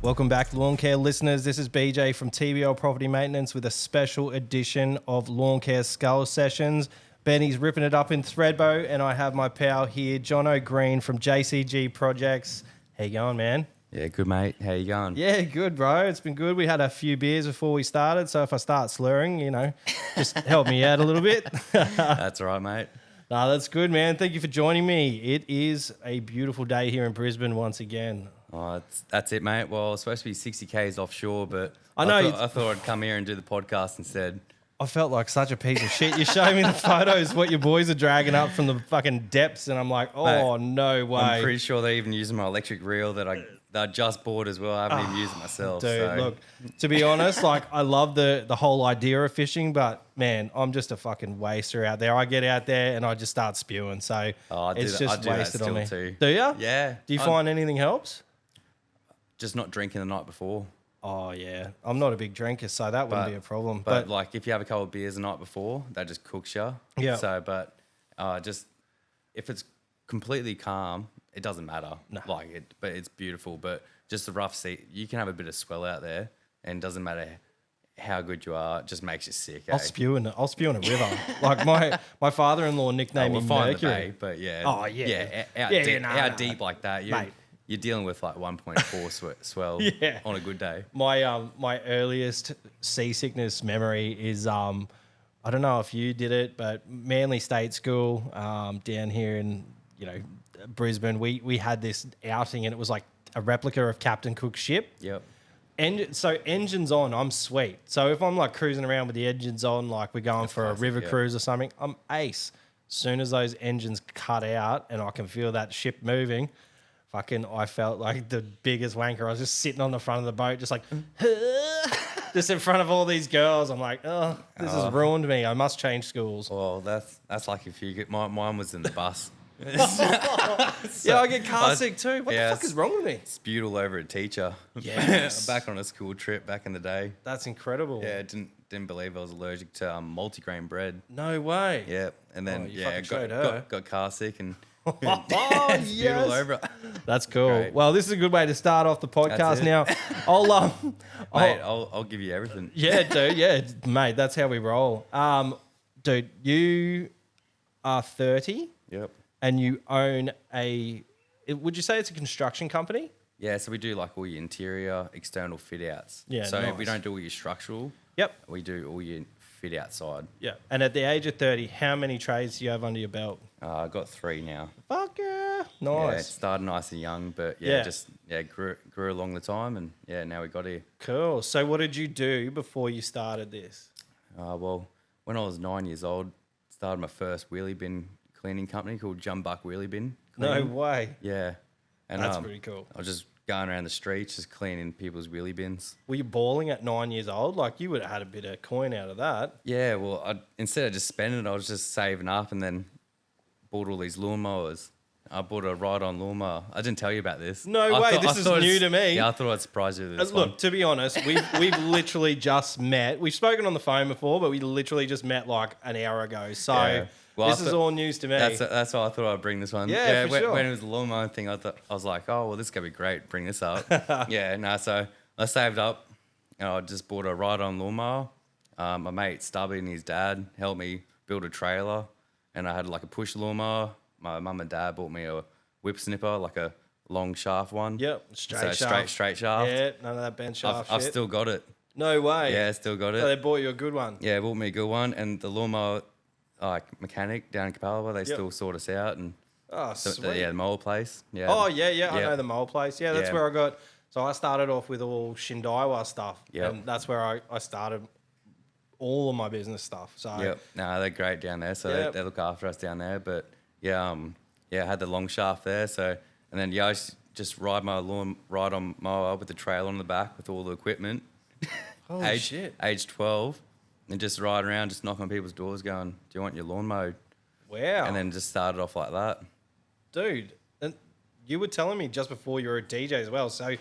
Welcome back, lawn care listeners. This is BJ from TBL Property Maintenance with a special edition of Lawn Care Skull Sessions. Benny's ripping it up in Thredbo, and I have my pal here, Johno Green from JCG Projects. How you going, man? Yeah, good, mate. How you going? Yeah, good, bro. It's been good. We had a few beers before we started, so if I start slurring, just help me out a little bit. That's all right, mate. No, that's good, man. Thank you for joining me. It is a beautiful day here in Brisbane once again. Oh, that's it, mate. Well, it's supposed to be 60 Ks offshore, but I know I thought I'd come here and do the podcast instead. I felt like such a piece of shit. You show me the photos, what your boys are dragging up from the fucking depths, and I'm like, oh, Mate, no way. I'm pretty sure they're even using my electric reel that I just bought as well. I haven't even used it myself. Dude, so. look, to be honest, I love the whole idea of fishing, but, man, I'm just a fucking waster out there. I get out there and I just start spewing, so it's just wasted on me. Too. Do you? Yeah. Do you find anything helps? Just not drinking the night before. Oh, yeah. I'm not a big drinker, so that wouldn't be a problem. But like if you have a couple of beers the night before, that just cooks you. Yeah. So, but just if it's completely calm, it doesn't matter. No. But it's beautiful. But just the rough sea, you can have a bit of swell out there, and it doesn't matter how good you are. It just makes you sick. I'll spew in a river. Like my father-in-law nicknamed me fine Mercury. The bay, but yeah. Oh, yeah. Out deep like that, Mate. you're dealing with like 1.4 swell on a good day. My earliest seasickness memory is I don't know if you did it, but Manly State School down here in Brisbane, we had this outing, and it was like a replica of Captain Cook's ship. Yep. And so engines on, I'm sweet. So if I'm like cruising around with the engines on, like we're going for a river cruise or something, I'm ace. As soon as those engines cut out and I can feel that ship moving, I felt like the biggest wanker. I was just sitting on the front of the boat, just like, just in front of all these girls. I'm like, oh, this has ruined me. I must change schools. Well, that's like if you get mine was in the bus. I get car sick too. What the fuck is wrong with me? Spewed all over a teacher. Yes. Back on a school trip back in the day. That's incredible. Yeah, didn't believe I was allergic to multigrain bread. No way. Yeah, and then got car sick and spewed all over it. That's cool. Great. Well, this is a good way to start off the podcast. Now, I'll give you everything. Yeah, dude. Yeah, mate. That's how we roll. Dude, you are 30. Yep. And you own would you say it's a construction company? Yeah, so we do like all your interior, external fit outs. Yeah, so nice. we don't do all your structural. Yep. We do all your fit outside. Yeah. And at the age of 30, how many trades do you have under your belt? I've got 3 now. Fuck yeah. Nice. Yeah, it started nice and young, but grew along the time, and now we got here. Cool. So what did you do before you started this? Well, when I was 9 years old, started my first wheelie bin cleaning company called Jumbuck Wheelie Bin Cleaning. No way. Yeah. And that's pretty cool. I was just going around the streets, just cleaning people's wheelie bins. Were you balling at 9 years old? Like, you would have had a bit of coin out of that. Yeah, well, instead of just spending it, I was just saving up and then bought all these lawnmowers. I bought a ride-on lawnmower. I didn't tell you about this. No way, this is new to me. Yeah, I thought I'd surprise you with this Look, one. to be honest, we've literally just met. We've spoken on the phone before, but we literally just met like an hour ago. So... Yeah. Well, this is all news to me. That's why I thought I'd bring this one. Yeah, for sure. When it was the lawnmower thing, I was like, oh, well, this is going to be great. Bring this up. So I saved up. I just bought a ride-on lawnmower. My mate Stubby and his dad helped me build a trailer, and I had like a push lawnmower. My mum and dad bought me a whip snipper, like a long shaft one. Yep, straight shaft. Straight shaft. Yeah, none of that bent shaft I've still got it. No way. Yeah, still got it. So they bought you a good one. Yeah, bought me a good one, and the lawnmower mechanic down in Capalaba, they still sort us out, and sweet. the mower place. Yeah. Oh yeah. I know the mole place. Yeah, that's Yeah. where I got. So I started off with all Shindaiwa stuff. Yep. And that's where I started all of my business stuff. So they're great down there. So they look after us down there. But I had the long shaft there. So and then I just ride on mower with the trailer on the back with all the equipment. Holy shit. Age 12. And just ride around, just knock on people's doors going, do you want your lawn mowed? Wow. And then just started off like that. Dude, and you were telling me just before you were a DJ as well. So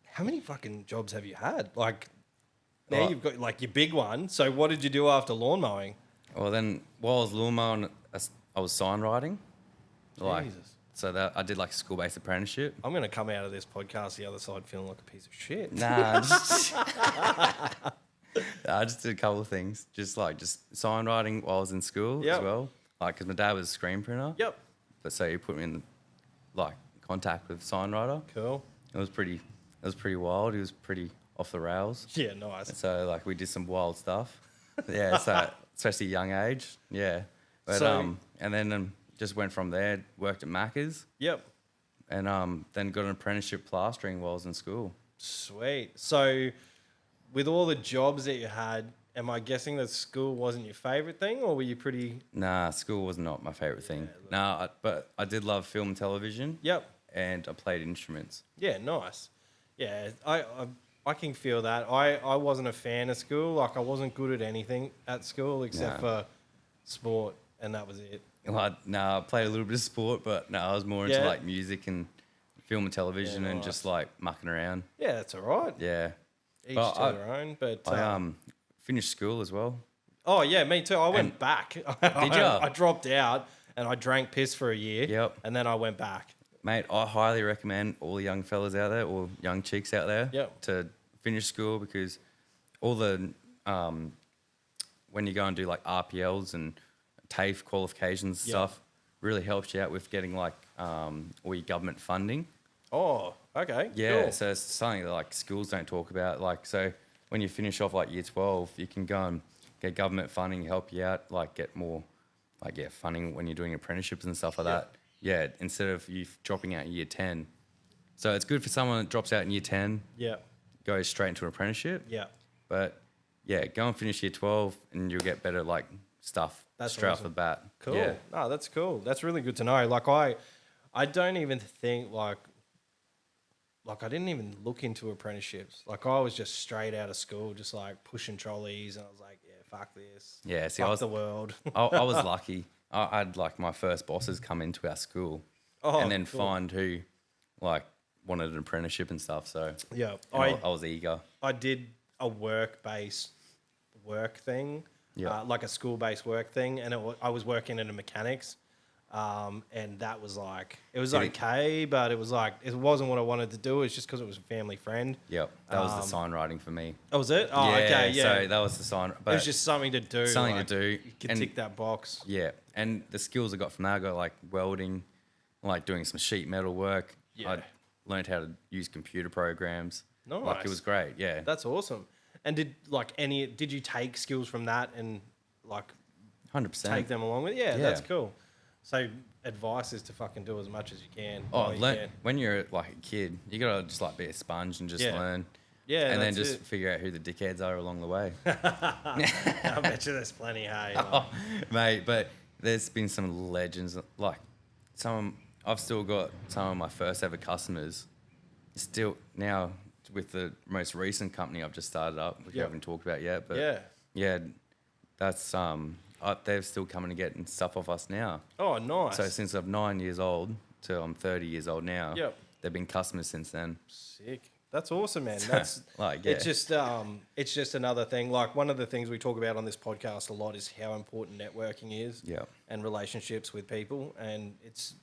how many fucking jobs have you had? Like, now you've got like your big one. So what did you do after lawn mowing? Well, then while I was lawn mowing, I was sign writing. Like, Jesus. so that I did like a school-based apprenticeship. I'm going to come out of this podcast the other side feeling like a piece of shit. Nah, I just did a couple of things, just sign writing while I was in school as well. Like, because my dad was a screen printer. Yep. But so he put me in like contact with sign writer. Cool. It was pretty wild. He was pretty off the rails. Yeah, nice. So like we did some wild stuff. Yeah, so especially young age. Yeah. But So- and then just went from there, worked at Macca's, Yep. and then got an apprenticeship plastering while I was in school. Sweet. So, with all the jobs that you had, am I guessing that school wasn't your favourite thing, or were you pretty... Nah, school was not my favorite thing. Nah, but I did love film and television. Yep. And I played instruments. Yeah, nice. Yeah, I can feel that. I wasn't a fan of school. Like, I wasn't good at anything at school except for sport, and that was it. Well, I played a little bit of sport, but no, I was more into Yeah. like music and film and television and nice. just like mucking around. Yeah, that's all right. Yeah. Each But to their own. But I finished school as well. oh yeah, me too. I went back. Did I ya? dropped out and I drank piss for a year. Yep. And then I went back. Mate, I highly recommend all the young fellas out there or young chicks out there to finish school, because all the when you go and do like RPLs and TAFE qualifications and stuff, really helps you out with getting like all your government funding. Oh, okay. Yeah, Cool. so it's something that like schools don't talk about. Like, so when you finish off like year 12, you can go and get government funding, help you out, like get more funding when you're doing apprenticeships and stuff like that. Yeah, instead of you dropping out in year 10. So it's good for someone that drops out in year 10, Yeah. goes straight into an apprenticeship. Yeah. But yeah, go and finish year 12 and you'll get better like stuff That's straight off awesome. the bat. Cool. Yeah. No, that's cool. That's really good to know. Like I don't even think like I didn't even look into apprenticeships. Like I was just straight out of school, just like pushing trolleys, and I was like, yeah, fuck this. Yeah, see, Fuck I was the world. I was lucky. I had like my first bosses come into our school and then cool. find who like wanted an apprenticeship and stuff. So Yeah, I was eager. I did a work-based work thing, like a school-based work thing, and I was working in a mechanics, and that was like, it was okay, but it was like, it wasn't what I wanted to do. It's just because it was a family friend. Yep, that was the sign writing for me. Oh, was it? Oh, okay, yeah. So that was the sign. But It was just something to do. something like, to do. You could And- tick that box. Yeah, and the skills I got from that, I got like welding, like doing some sheet metal work. Yeah. I learned how to use computer programs. Like Nice. it was great. Yeah, That's awesome. And did you take skills from that and like 100%. take them along with? Yeah, Yeah. that's cool. So advice is to fucking do as much as you can. Oh, while you can. when you're like a kid, you gotta just like be a sponge and just Yeah. learn. Yeah, and then that's just it. figure out who the dickheads are along the way. I bet you there's plenty, hey. Oh, mate, but there's been some legends. Like I've still got some of my first ever customers. Still now with the most recent company I've just started up, which we haven't talked about yet. But yeah, that's they're still coming to get stuff off us now. Oh, nice. So since I'm 9 years old till I'm 30 years old now, Yep. they've been customers since then. Sick. That's awesome, man. That's Like, yeah. it's just another thing. Like one of the things we talk about on this podcast a lot is how important networking is. Yeah. And relationships with people, and it's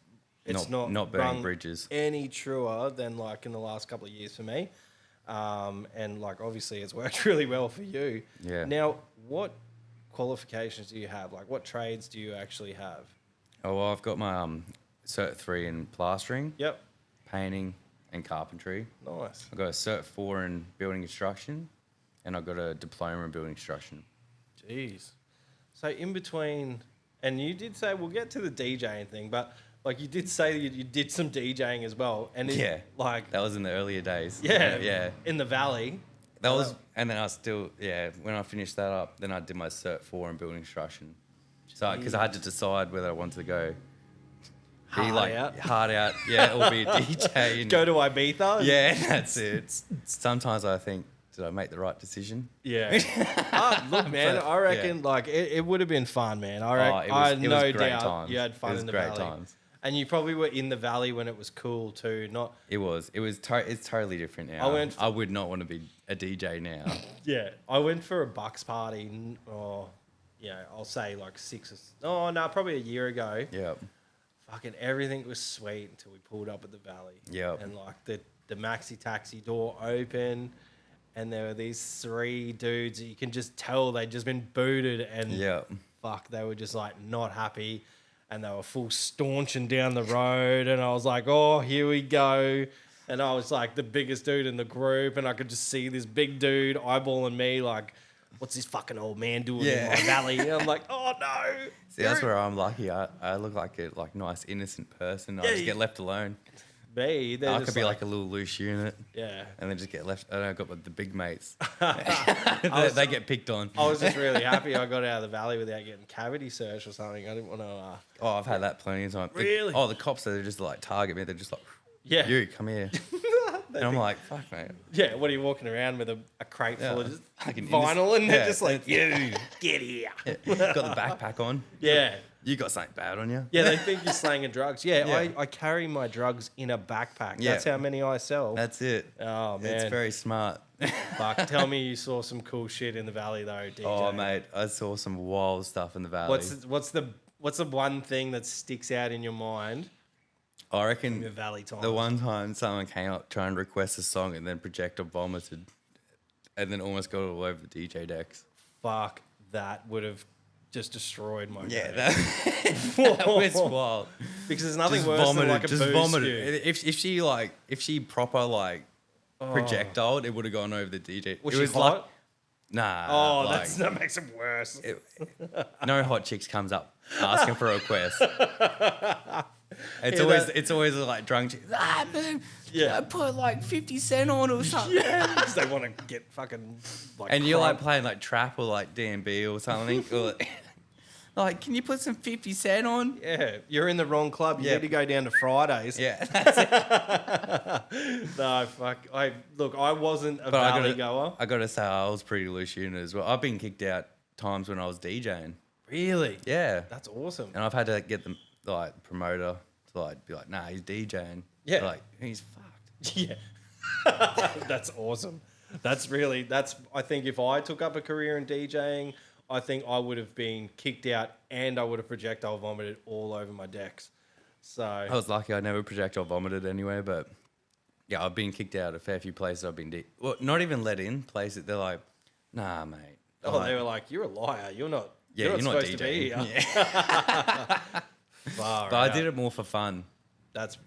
Not burning rung bridges. any truer than like in the last couple of years for me. And like obviously it's worked really well for you. Yeah. Now, what qualifications do you have? Like what trades do you actually have? Oh, well, I've got my Cert 3 in plastering, Yep. painting, and carpentry. Nice. I've got a Cert 4 in building construction, and I've got a diploma in building construction. Jeez. So in between, and you did say we'll get to the DJing thing, but like you did say that you did some DJing as well, and like That was in the earlier days. yeah, in the valley. That was, and then I still, when I finished that up, then I did my Cert 4 in building construction. So, because I had to decide whether I wanted to go hard out, or be a DJ. And, Go to Ibiza. yeah, that's it. Sometimes I think, did I make the right decision? Yeah. Look, man, But, I reckon like it would have been fun, man. I reckon, it was no great doubt times. you had fun It was in the great valley. times. And you probably were in the valley when it was cool too. Not It's totally different now. I would not want to be a DJ now. yeah. I went for a Bucks party. I'll say like probably a year ago. Yeah. fucking everything was sweet until we pulled up at the valley. Yep. And like the maxi taxi door opened, and there were these 3 dudes that you can just tell they'd just been booted, and fuck, they were just like not happy, and they were full staunching down the road, and I was like, oh, here we go. And I was like the biggest dude in the group, and I could just see this big dude eyeballing me like, what's this fucking old man doing in my valley? And I'm like, oh no. See, that's where I'm lucky. I look like a nice innocent person. I just get left alone. Me, I could be like a little loose unit. Yeah. And then just get left. I got the big mates. they get picked on. I was just really happy I got out of the valley without getting cavity searched or something. I didn't want to. Oh, I've had that plenty of times. Really? The cops, they just like target me. They're just like, yeah, you come here. And I'm like, fuck, mate. Yeah, what are you walking around with a crate full of just Fucking vinyl, and they're just like, you get here. Yeah. Got the backpack on. Yeah. You got something bad on you. Yeah, they think you're slanging drugs. Yeah. I carry my drugs in a backpack. Yeah. That's how many I sell. That's it. Oh, man. It's very smart. Fuck, tell me you saw some cool shit in the valley, though, DJ. Oh, mate, I saw some wild stuff in the valley. What's the one thing that sticks out in your mind? I reckon Your valley time. the one time someone came up trying to request a song and then projectile vomited and then almost got it all over the DJ decks. Fuck, that would have just destroyed my Yeah, brain. that was wild. Because there's nothing Just worse vomited, than like a just booze vomited. cue. If she proper projectiled, it would have gone over the DJ. Was it she was hot? like, nah. Oh, like, that makes it worse. No hot chicks comes up asking for a request. It's always like drunk chicks. Man, I put like 50 Cent on or something. Yeah, because they want to get fucking like. And you're like playing like trap or like DMB or something. Or, like, can you put some 50 Cent on? Yeah, you're in the wrong club. You need to go down to Fridays. Yeah. No, fuck. I wasn't a valley goer. I gotta say, I was pretty loose unit as well. I've been kicked out times when I was DJing. Really? Yeah. That's awesome. And I've had to get the promoter to like be like, nah, he's DJing. Yeah. They're like, he's fucked. Yeah. That's awesome. I think if I took up a career in DJing, I think I would have been kicked out and I would have projectile vomited all over my decks. So I was lucky I never projectile vomited anyway, but yeah, I've been kicked out a fair few places I've been well, not even let in places. They're like, nah, mate. they were like, you're a liar. You're not you're not supposed DJing. to be here. Yeah. But I did it more for fun.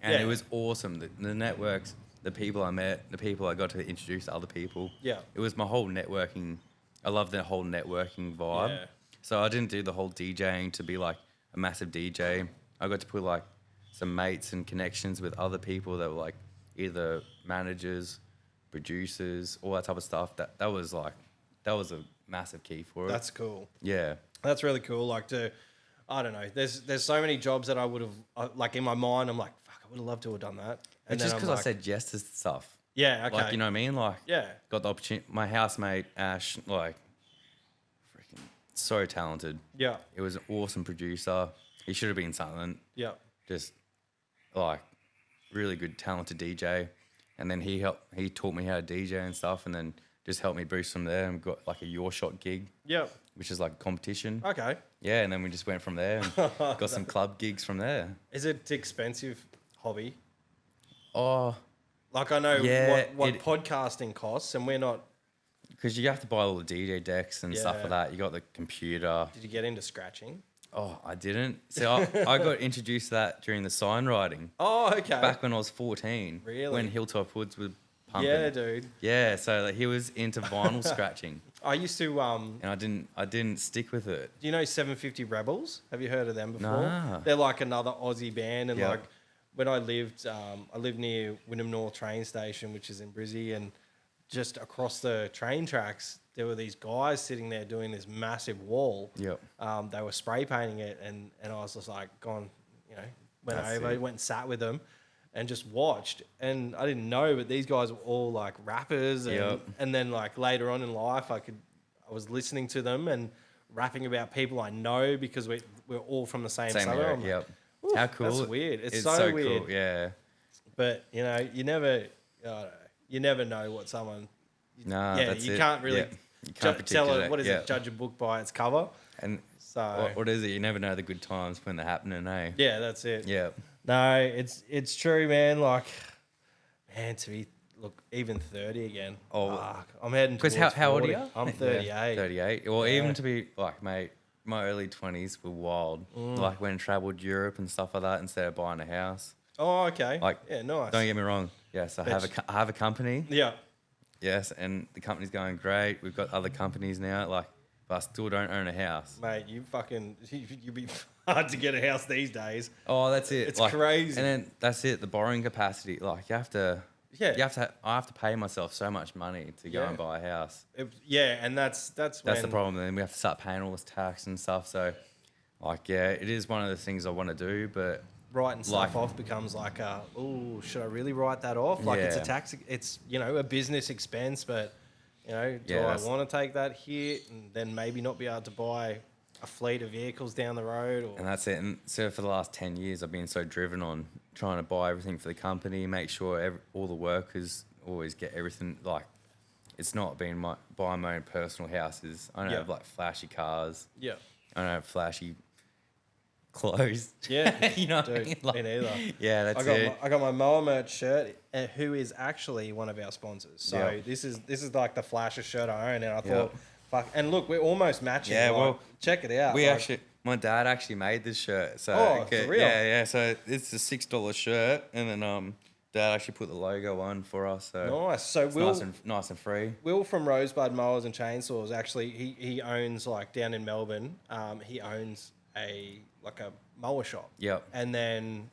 It was awesome. The networks, the people I met, the people I got to introduce to other people. Yeah. It was my whole networking. I love the whole networking vibe. Yeah. So I didn't do the whole DJing to be like a massive DJ. I got to put like some mates and connections with other people that were like either managers, producers, all that type of stuff. That was a massive key for it. That's cool. Yeah. That's really cool. Like I don't know. There's so many jobs that I would have like in my mind. I'm like, fuck, I would have loved to have done that. And just then because I'm I like, said yes to stuff. Yeah. Okay. Like, you know what I mean? Like, yeah. Got the opportunity. My housemate Ash, like, freaking so talented. Yeah. It was an awesome producer. He should have been something. Yeah. Just like really good, talented DJ. And then he taught me how to DJ and stuff, and then just helped me boost from there and got like a Your Shot gig. Yeah. Which is like a competition. Okay. Yeah, and then we just went from there and got some club gigs from there. Is it expensive hobby? Oh. Like I know what podcasting costs, and we're not. Because you have to buy all the DJ decks and stuff like that. You got the computer. Did you get into scratching? Oh, I didn't. See, I got introduced to that during the sign writing. Oh, okay. Back when I was 14. Really? When Hilltop Woods were pumping. Yeah, dude. Yeah, so like, he was into vinyl scratching. I used to. And I didn't stick with it. Do you know 750 Rebels? Have you heard of them before? Nah. They're like another Aussie band, and Yep. like when I lived near Wynnum North train station, which is in Brizzy, and just across the train tracks, there were these guys sitting there doing this massive wall. Yep. They were spray painting it, and I was just like, went That's over, it. went and sat with them, and just watched. And I didn't know, but these guys were all like rappers, and Yep. and then like later on in life, I was listening to them and rapping about people I know because we're all from the same suburb. area, I'm like, yep. "Ooh, How cool. That's weird. It's so weird. cool, yeah. But you never know what someone. Nah, Yeah, that's you it. can't really. Yeah. You can't predict it. What is it? Judge a book by its cover. And so what is it? You never know the good times when they're happening, eh? Yeah, that's it. Yeah. No, it's true, man. Like, man, even 30 again. Oh, fuck. I'm heading because towards how old are 40. you? I'm 38. Yeah, 38. Well, even to be like, mate, my early 20s were wild. Like when I travelled Europe and stuff like that instead of buying a house. Oh, okay. Like, yeah, nice. Don't get me wrong. Yes, I have a company. Yeah. Yes, and the company's going great. We've got other companies now. Like, but I still don't own a house. Mate, you'd be hard to get a house these days. Oh, that's it. It's crazy. And then that's it. The borrowing capacity. Like I have to pay myself so much money to go and buy a house. And that's the problem. Then we have to start paying all this tax and stuff. So, like, yeah, it is one of the things I want to do, but writing stuff off becomes like should I really write that off? Like it's a tax, it's a business expense, but do I want to take that hit and then maybe not be able to buy a fleet of vehicles down the road? And that's it. And so for the last 10 years, I've been so driven on trying to buy everything for the company, make sure all the workers always get everything. Like, it's not been buying my own personal houses. I don't have like flashy cars. Yeah. I don't have flashy clothes. Yeah. You know, dude, like, me neither. Yeah, that's it. I got my mower merch shirt, who is actually one of our sponsors. So this is like the flasher shirt I own, and I thought, fuck. And look, we're almost matching. Yeah, well, check it out. My dad actually made this shirt. So for real? Yeah. So it's a $6 shirt, and then Dad actually put the logo on for us. So nice. So it's nice and free. Will from Rosebud Mowers and Chainsaws, actually, he owns, like, down in Melbourne, he owns a mower shop. Yep. And then,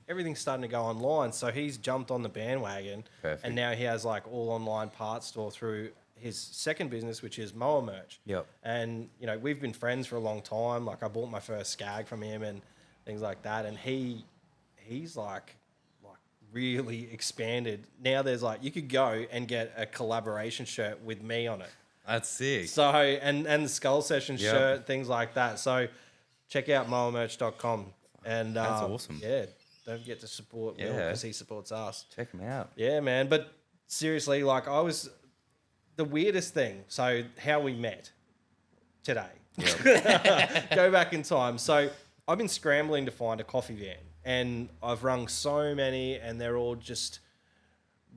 everything's starting to go online. So he's jumped on the bandwagon. Perfect. And now he has, like, all online parts store through his second business, which is mower merch. Yep. And, we've been friends for a long time. Like, I bought my first Skag from him and things like that. And he's like really expanded. Now there's you could go and get a collaboration shirt with me on it. That's sick. So, and the Skull Session shirt, things like that. So check out mowermerch.com. And that's awesome. Yeah, don't forget to support Will because he supports us. Check him out. Yeah, man. But seriously, the weirdest thing, so how we met today. Yep. Go back in time. So I've been scrambling to find a coffee van. And I've rung so many, and they're all just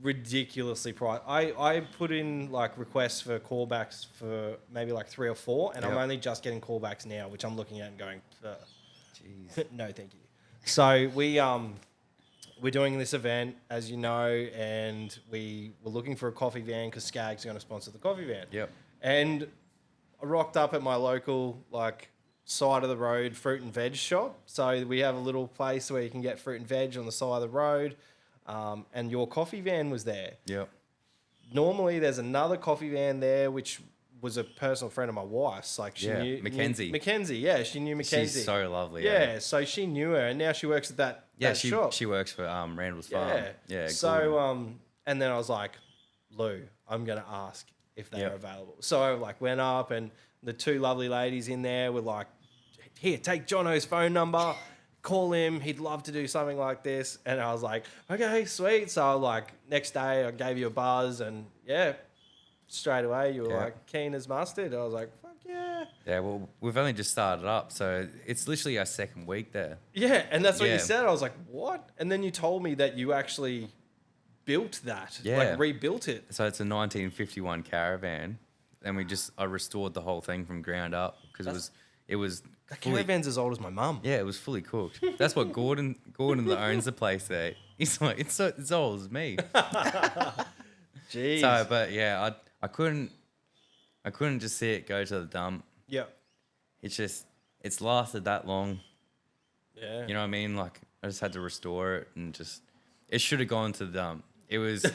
ridiculously priced. I put in requests for callbacks for maybe 3 or 4, and I'm only just getting callbacks now, which I'm looking at and going, jeez, no, thank you. So we're doing this event, as you know, and we were looking for a coffee van because Skag's going to sponsor the coffee van. Yep. And I rocked up at my local side of the road fruit and veg shop. So we have a little place where you can get fruit and veg on the side of the road, and your coffee van was there. Yep. Normally there's another coffee van there which was a personal friend of my wife's. She knew Mackenzie. She knew Mackenzie. She's so lovely. Yeah, so she knew her, and now she works at that shop. She works for Randall's Farm. Yeah. So and then I was like, Lou, I'm gonna ask if they're available. So I went up, and the two lovely ladies in there were like, here, take Johno's phone number, call him. He'd love to do something like this. And I was like, okay, sweet. So next day I gave you a buzz, and straight away you were keen as mustard. I was like, fuck yeah. Yeah, well, we've only just started up, so it's literally our second week there. Yeah, and that's what you said. I was like, what? And then you told me that you actually built that, rebuilt it. So it's a 1951 caravan, and I restored the whole thing from ground up because it was that caravan's as old as my mum. Yeah, it was fully cooked. That's what Gordon that owns the place there. He's like, it's as old as me. Jeez. So, but yeah, I couldn't just see it go to the dump. Yeah. It's lasted that long. Yeah. You know what I mean? I just had to restore it, and it should have gone to the dump. It was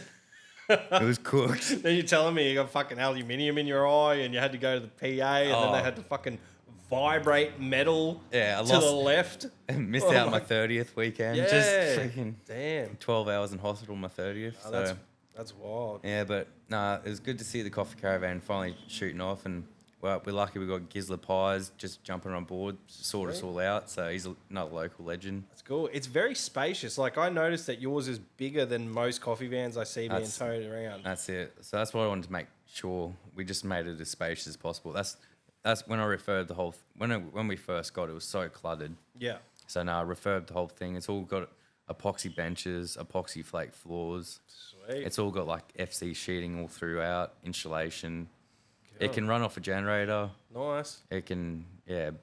cooked. Then you're telling me you got fucking aluminium in your eye, and you had to go to the PA, and then they had to fucking vibrate metal to the left. Missed out my 30th weekend. Yeah. Just freaking damn. 12 hours in hospital my 30th. Oh, that's wild. Yeah, but it was good to see the coffee caravan finally shooting off, and we're lucky we got Gisler Pies just jumping on board, sort us all out. So he's another local legend. That's cool. It's very spacious. I noticed that yours is bigger than most coffee vans I see being towed around. That's it. So that's what I wanted to make sure we just made it as spacious as possible. That's when I refurbed the whole. When we first got it, was so cluttered. Yeah. So now I refurbed the whole thing. It's all got epoxy benches, epoxy flake floors. Sweet. It's all got like FC sheeting all throughout, insulation. Cool. It can run off a generator. Nice. It can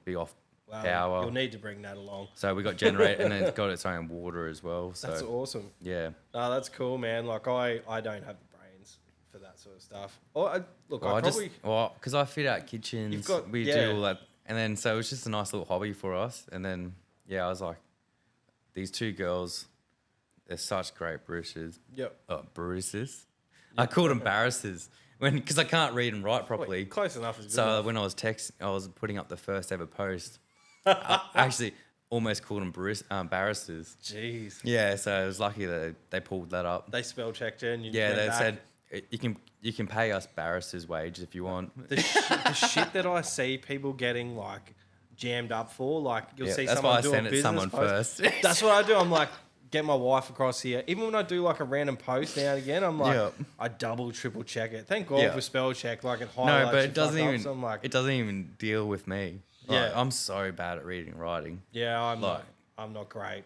be off Wow. power. You'll need to bring that along. So we got generator and then it's got its own water as well. So That's awesome. yeah. No, that's cool, man. Like I don't have the brains for that sort of stuff. Because I fit out kitchens. We do all that, and then so it was just a nice little hobby for us. And then I was like, these two girls, they're such great baristas. Yep. Baristas. I called them barristers because I can't read and write properly. Wait, close enough is good So enough. when I was putting up the first ever post. I actually almost called them barristers. Jeez. Yeah, so I was lucky that they pulled that up. They spell checked you and you Yeah, went they back. said you can pay us barristers' wages if you want. The shit that I see people getting like jammed up for, like you'll see that's someone why I do sent a it business someone post. first. That's what I do. I'm like, get my wife across here. Even when I do like a random post now and again, I'm like, Yep. I double, triple check it. Thank God Yeah. for spell check. Like it No, highlights but your it doesn't fuck even. ups. I'm like, It doesn't even deal with me. Like, Yeah. I'm so bad at reading and writing. yeah, I'm not great.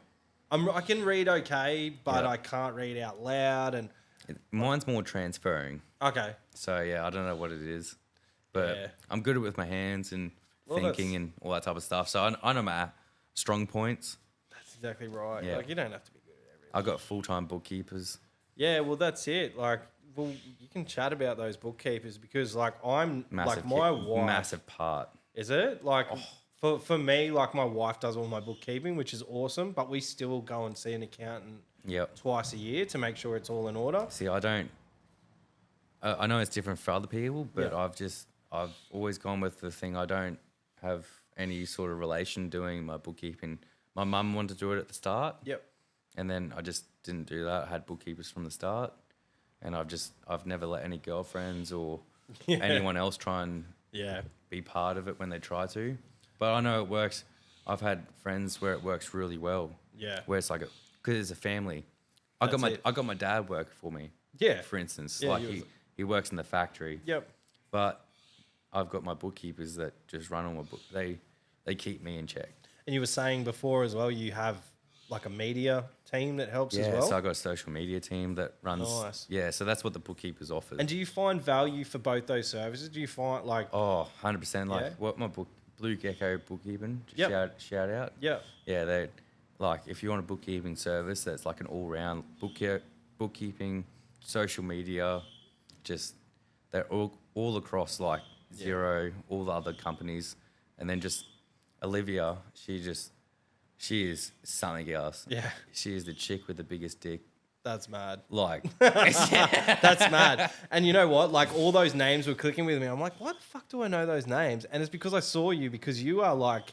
I can read okay, but Yeah. I can't read out loud. And Mine's more transferring. okay, So I don't know what it is, but Yeah. I'm good with my hands and Well, thinking that's- and all that type of stuff. So I know my strong points. that's exactly right. Yeah. Like you don't have to be good at everything. I got full-time bookkeepers. Yeah, well, that's it. Like, well, you can chat about those bookkeepers because, like, I'm Massive, like my wife. massive part. Is it like for me? Like, my wife does all my bookkeeping, which is awesome. But we still go and see an accountant Yep. twice a year to make sure it's all in order. See, I don't. I know it's different for other people, but Yeah. I've always gone with the thing. I don't have any sort of relation doing my bookkeeping. My mum wanted to do it at the start, Yep. and then I just didn't do that. I had bookkeepers from the start, and I've never let any girlfriends or Yeah. anyone else try and Yeah. be part of it when they try to. But I know it works. I've had friends where it works really well. Yeah. Where it's like because it's a family. I That's it. got my dad work for me. Yeah. For instance, Yeah, like yours- he works in the factory. Yep. But I've got my bookkeepers that just run all my book. They keep me in check. And you were saying before as well, you have like a media team that helps as well. So I got a social media team that runs. Nice. Yeah, so that's what the bookkeepers offer. And do you find value for both those services? Do you find like, Oh, 100%. Like Yeah. what my Blue Gecko bookkeeping. Yep. Shout out. yeah, Yeah, they like if you want a bookkeeping service that's like an all round bookkeeping, social media, just they're all across like Xero, all the other companies, and then just Olivia, she is something else. Yeah. She is the chick with the biggest dick. that's mad. Like That's mad. And you know what? Like all those names were clicking with me. I'm like, why the fuck do I know those names? And it's because I saw you because you're like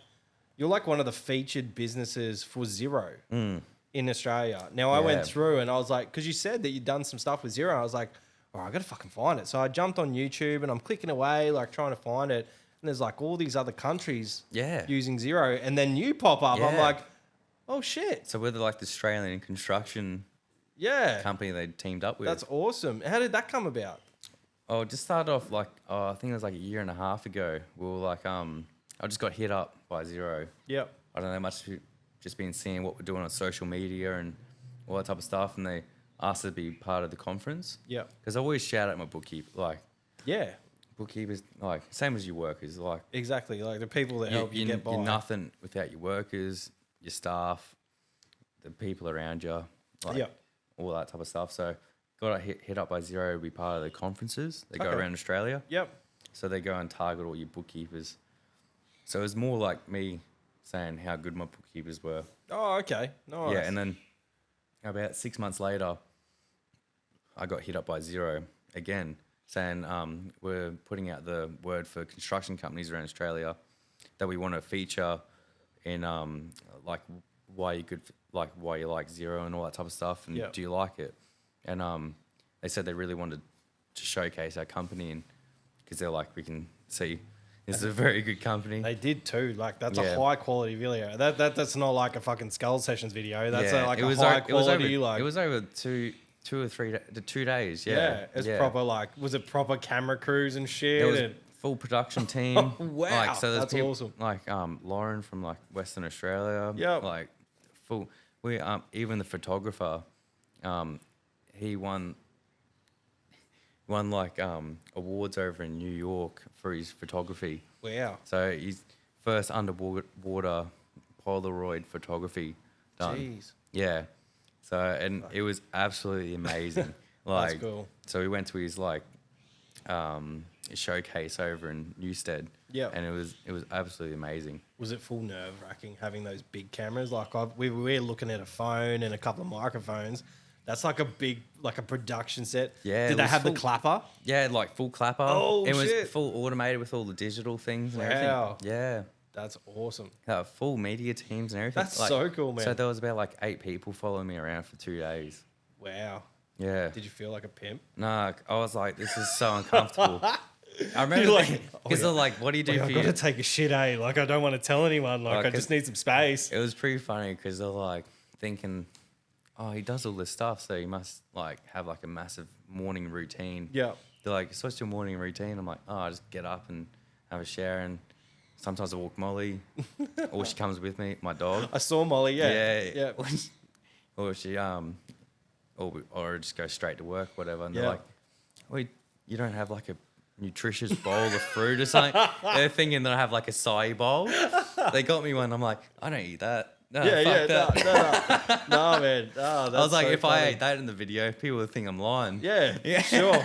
one of the featured businesses for Xero in Australia. Now I went Yeah. through and I was like, because you said that you'd done some stuff with Xero. I was like, all right, I gotta fucking find it. So I jumped on YouTube and I'm clicking away, like trying to find it. And there's like all these other countries Yeah. using Xero. And then you pop up. I'm Yeah. like, oh shit. so we're like the Australian construction Yeah. company they teamed up with. That's awesome. How did that come about? Oh, it just started off like I think it was like a year and a half ago. We were like I just got hit up by Xero. Yep. I don't know much. Just been seeing what we're doing on social media and all that type of stuff, and they asked us to be part of the conference. Yep. Because I always shout out my bookkeeper, like Yeah. bookkeepers, like same as your workers, like Exactly. Like the people that help you get by. you're nothing without your workers, your staff, the people around you, like Yep. all that type of stuff. So got hit up by Xero to be part of the conferences. They go Okay. around Australia. Yep. So they go and target all your bookkeepers. So it was more like me saying how good my bookkeepers were. Oh, okay. Nice. Yeah, and then about 6 months later, I got hit up by Xero again, saying we're putting out the word for construction companies around Australia that we want to feature in like why you why you like Xero and all that type of stuff, and Yeah. do you like it? And they said they really wanted to showcase our company, and because they're like, we can see this is a very good company. They did too. Like that's a Yeah. high quality video. That's not like a fucking Skull Sessions video. That's Yeah, like it a was high o- it was quality. over, like it was over two The 2 days, yeah. Yeah, it's proper like, was it proper camera crews and shit? There was and full production team. Oh, wow, Like, so there's that's people, awesome. like Lauren from like Western Australia. Yep. Like full. We even the photographer, he won like awards over in New York for his photography. Wow. So he's first underwater Polaroid photography done. Jeez. Yeah. So and it was absolutely amazing. Like, That's cool. So we went to his like showcase over in Newstead. Yeah. And it was absolutely amazing. Was it full nerve wracking having those big cameras? Like we were looking at a phone and a couple of microphones. That's like a big, like a production set. Yeah. Did they have the clapper? Yeah, like full clapper. Oh, it shit. was full automated with all the digital things and Wow. everything. Yeah. That's awesome. Full media teams and everything. That's so cool, man. So there was about like 8 people following me around for 2 days. Wow. Yeah. Did you feel like a pimp? Nah, I was like, this is so uncomfortable. I remember because they're like, what do you do for I you? got to take a shit, eh? Like, I don't want to tell anyone. Like, I just need some space. It was pretty funny because they're like thinking, oh, he does all this stuff, so he must like have like a massive morning routine. Yeah. They're like, so what's your morning routine? I'm like, oh, I just get up and have a shower, and sometimes I walk Molly, or she comes with me, my dog. I saw Molly, yeah. Yeah. Or she or just go straight to work, whatever. And they're like, well, you don't have like a nutritious bowl of fruit or something? They're thinking that I have like a acai bowl. They got me one. I'm like, I don't eat that. No, fuck that. No, man. Oh, I was like, if I ate that in the video, people would think I'm lying. Yeah, sure.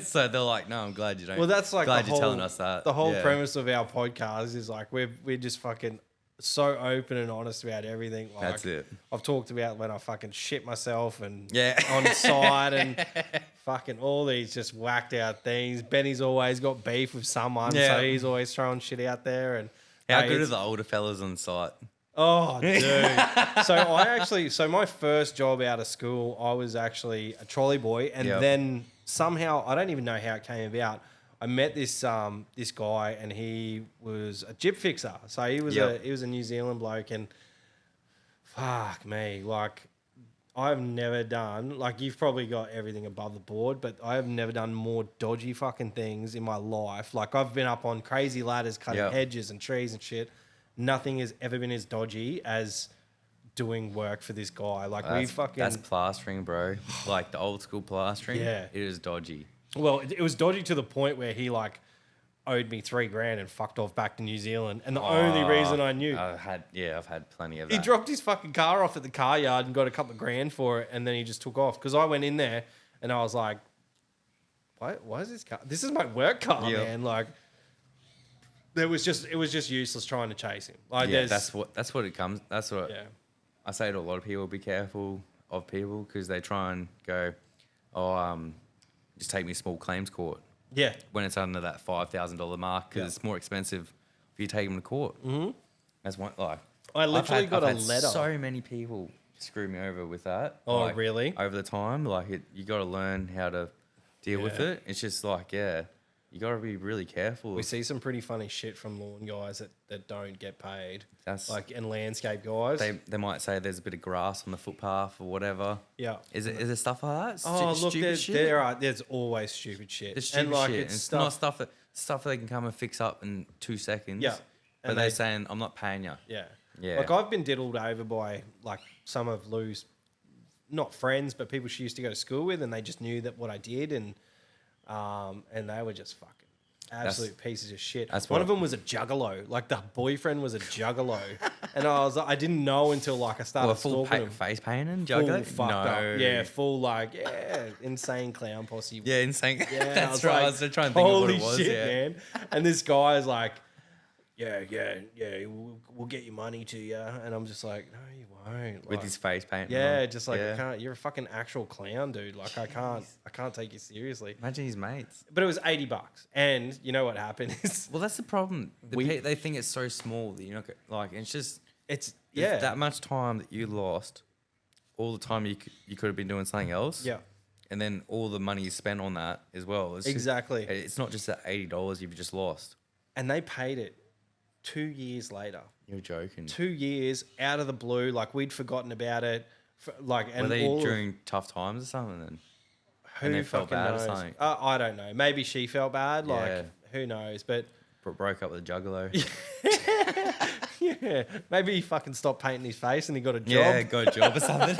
So they're like, no, I'm glad you don't. Well, that's like glad you're telling us that. The whole premise of our podcast is like we're just fucking so open and honest about everything. Like, That's it. I've talked about when I fucking shit myself and Yeah. on site and fucking all these just whacked out things. Benny's always got beef with someone, so he's always throwing shit out there. And How good are the older fellas on site? Oh, dude. So my first job out of school, I was actually a trolley boy. And then somehow, I don't even know how it came about, I met this this guy, and he was a jib fixer. So he was a New Zealand bloke, and fuck me, like I've never done, like you've probably got everything above the board, but I have never done more dodgy fucking things in my life. Like I've been up on crazy ladders, cutting hedges and trees and shit. Nothing has ever been as dodgy as doing work for this guy. Like that's plastering, bro. Like the old school plastering. Yeah, it is dodgy. Well, it was dodgy to the point where he like owed me $3,000 and fucked off back to New Zealand. And the only reason I knew, I've had plenty of that. He dropped his fucking car off at the car yard and got a couple of grand for it, and then he just took off. Because I went in there and I was like, why is this car? This is my work car, man. Like, it was just useless trying to chase him. Like, that's what it comes. That's what I say to a lot of people: be careful of people because they try and go, just take me to small claims court. Yeah. When it's under that $5,000 mark, because it's more expensive if you take them to court. Mm-hmm. That's one. Like, I literally got a letter. So many people screw me over with that. Oh, like, really? Over the time, like you got to learn how to deal with it. It's just like, you got to be really careful. We see some pretty funny shit from lawn guys that don't get paid. That's and landscape guys. They might say there's a bit of grass on the footpath or whatever. Yeah. Is there stuff like that? Oh, look, there's always stupid shit. There's stupid shit. It's not stuff that they can come and fix up in 2 seconds. Yeah. But they're saying, I'm not paying you. Yeah. Yeah. Like, I've been diddled over by, like, some of Lou's, not friends, but people she used to go to school with, and they just knew that what I did, and they were just fucking absolute pieces of shit. One of them was a juggalo. Like, the boyfriend was a juggalo. And I didn't know until, like, I started stalking him. Face painting? Juggalo? Full fucked up. Yeah, full, like, insane clown posse. Yeah, insane. Yeah, That's right. I was trying to think of what it was. Holy shit, man. And this guy is like, we'll get your money to you. And I'm just like, no, you won't. Like, with his face paint. Yeah, just like, I can't, you're a fucking actual clown, dude. Like, I can't take you seriously. Imagine his mates. But it was $80. And you know what happened is... Well, that's the problem. They think it's so small that you're not... Like, it's just... It's that much time that you lost, all the time you could have been doing something else. Yeah. And then all the money you spent on that as well. Exactly. It's not just that $80 you've just lost. And they paid it 2 years later. You're joking. 2 years out of the blue, like we'd forgotten about it. Like, Were and they all during tough times or something then? who and they felt fucking bad or knows? something? I don't know. Maybe she felt bad. Yeah. Like, who knows? But Broke up with a juggalo. yeah, maybe he fucking stopped painting his face and he got a job. Yeah, got a job or something.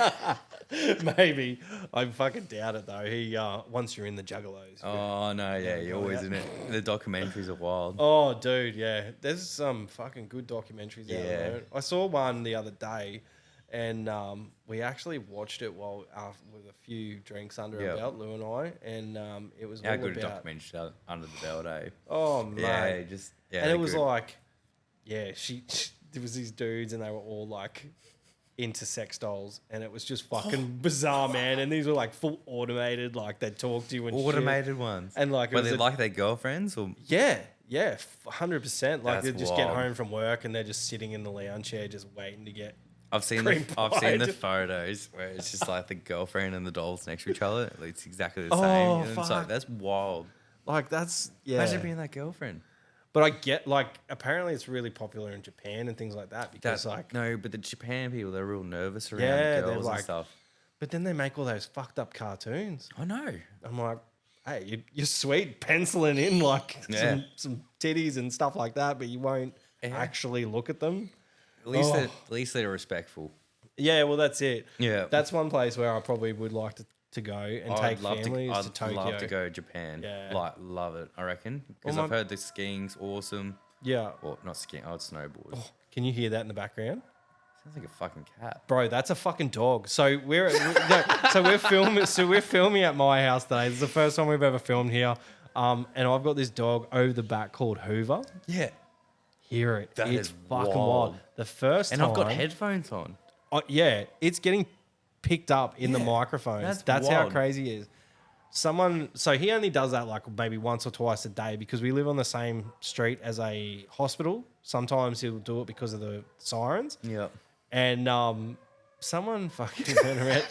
Maybe. I fucking doubt it though. He once you're in the juggalos. Oh no, yeah, you're always in it. The documentaries are wild. Oh, dude, yeah. There's some fucking good documentaries out Yeah. there. I saw one the other day, and we actually watched it while with a few drinks under our Yep. belt, Lou and I, and it was How all good a about. documentaries are under the belt, eh? Oh mate, Yeah, and they're it was good. like, yeah, there was these dudes, and they were all like into sex dolls, and it was just fucking bizarre, man. And these were like full automated, like they'd talk to you and automated shit. ones. And like, it Were was they like their girlfriends or? yeah, 100%. Like That's they just get wild. home from work and they're just sitting in the lounge chair, just waiting to get. I've seen Cream I've seen the pied. photos where it's just like the girlfriend and the dolls next to each other. It's exactly the Oh, same. And it's fuck. like that's wild. Like that's Imagine being that girlfriend. But I get like apparently it's really popular in Japan and things like that because That, like no, but the Japan people they're real nervous around Yeah, they're girls like- and stuff. but then they make all those fucked up cartoons. I know. I'm like, hey, you're sweet penciling in like Yeah. some titties and stuff like that, but you won't Yeah. actually look at them. At least they're respectful. Yeah, well that's it. Yeah. That's one place where I probably would like to go and take families to Tokyo. I'd love to go to Japan. Yeah. Like, love it, I reckon. Because Well, I've heard the skiing's awesome. Yeah. Or not skiing, I'd snowboard. Can you hear that in the background? Sounds like a fucking cat. Bro, that's a fucking dog. So we're filming. So we're filming at my house today. This is the first time we've ever filmed here. And I've got this dog over the back called Hoover. Yeah. Hear it? That It's is fucking wild. wild. The first And time, I've got headphones on. yeah, it's getting picked up in the Yeah, microphones. that's That's how wild. crazy it is. So he only does that like maybe once or twice a day because we live on the same street as a hospital. Sometimes he'll do it because of the sirens. Yeah. And someone fucking went around.